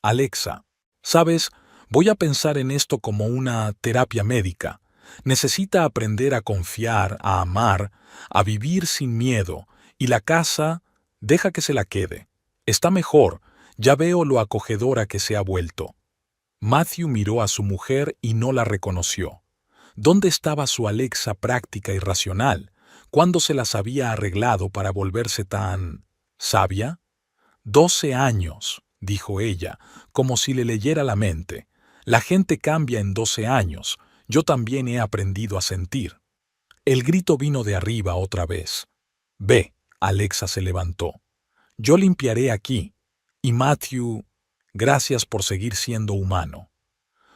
«Alexa, ¿sabes? Voy a pensar en esto como una terapia médica. Necesita aprender a confiar, a amar, a vivir sin miedo, y la casa, deja que se la quede. Está mejor, ya veo lo acogedora que se ha vuelto». Matthew miró a su mujer y no la reconoció. ¿Dónde estaba su Alexa práctica y racional? ¿Cuándo se las había arreglado para volverse tan sabia? 12 años, dijo ella, como si le leyera la mente. La gente cambia en 12 años. Yo también he aprendido a sentir. El grito vino de arriba otra vez. «Ve», Alexa se levantó. «Yo limpiaré aquí». Y Matthew, gracias por seguir siendo humano.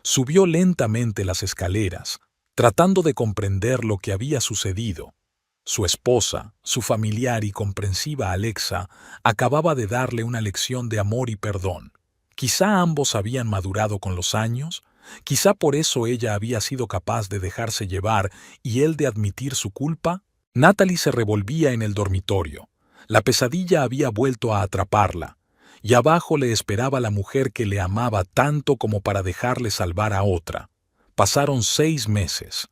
Subió lentamente las escaleras, tratando de comprender lo que había sucedido. Su esposa, su familiar y comprensiva Alexa, acababa de darle una lección de amor y perdón. Quizá ambos habían madurado con los años, quizá por eso ella había sido capaz de dejarse llevar y él de admitir su culpa. Natalie se revolvía en el dormitorio. La pesadilla había vuelto a atraparla, y abajo le esperaba la mujer que le amaba tanto como para dejarle salvar a otra. Pasaron 6 meses.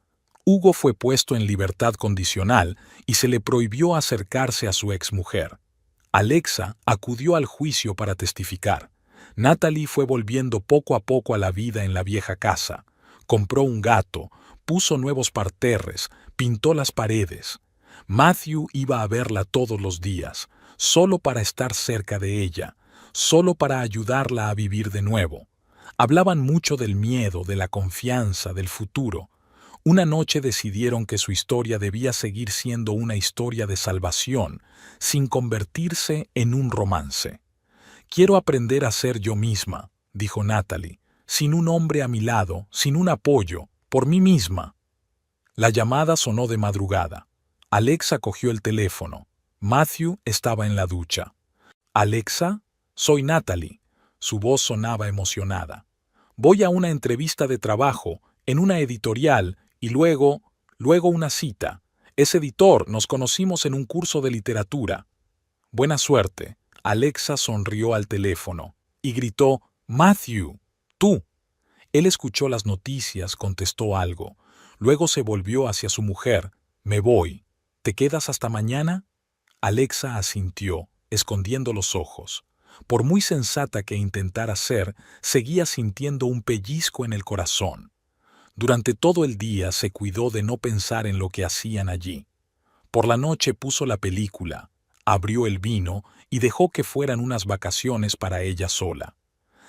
Hugo fue puesto en libertad condicional y se le prohibió acercarse a su exmujer. Alexa acudió al juicio para testificar. Natalie fue volviendo poco a poco a la vida en la vieja casa. Compró un gato, puso nuevos parterres, pintó las paredes. Matthew iba a verla todos los días, solo para estar cerca de ella, solo para ayudarla a vivir de nuevo. Hablaban mucho del miedo, de la confianza, del futuro. Una noche decidieron que su historia debía seguir siendo una historia de salvación, sin convertirse en un romance. «Quiero aprender a ser yo misma», dijo Natalie, «sin un hombre a mi lado, sin un apoyo, por mí misma». La llamada sonó de madrugada. Alexa cogió el teléfono. Matthew estaba en la ducha. «Alexa, soy Natalie». Su voz sonaba emocionada. «Voy a una entrevista de trabajo, en una editorial, y luego una cita. Es editor, nos conocimos en un curso de literatura». «Buena suerte». Alexa sonrió al teléfono y gritó: «Matthew, tú». Él escuchó las noticias, contestó algo. Luego se volvió hacia su mujer. «Me voy. ¿Te quedas hasta mañana?» Alexa asintió, escondiendo los ojos. Por muy sensata que intentara ser, seguía sintiendo un pellizco en el corazón. Durante todo el día se cuidó de no pensar en lo que hacían allí. Por la noche puso la película, abrió el vino y dejó que fueran unas vacaciones para ella sola.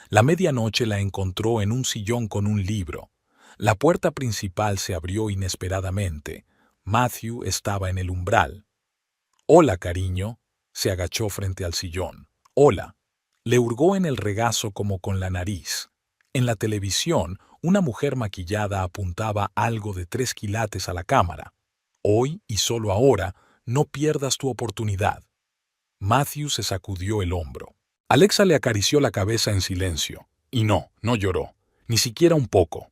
La medianoche la encontró en un sillón con un libro. La puerta principal se abrió inesperadamente. Matthew estaba en el umbral. «Hola, cariño», se agachó frente al sillón. «Hola». Le hurgó en el regazo como con la nariz. En la televisión, una mujer maquillada apuntaba algo de 3 quilates a la cámara. «Hoy y solo ahora, no pierdas tu oportunidad». Matthew se sacudió el hombro. Alexa le acarició la cabeza en silencio. Y no lloró, ni siquiera un poco.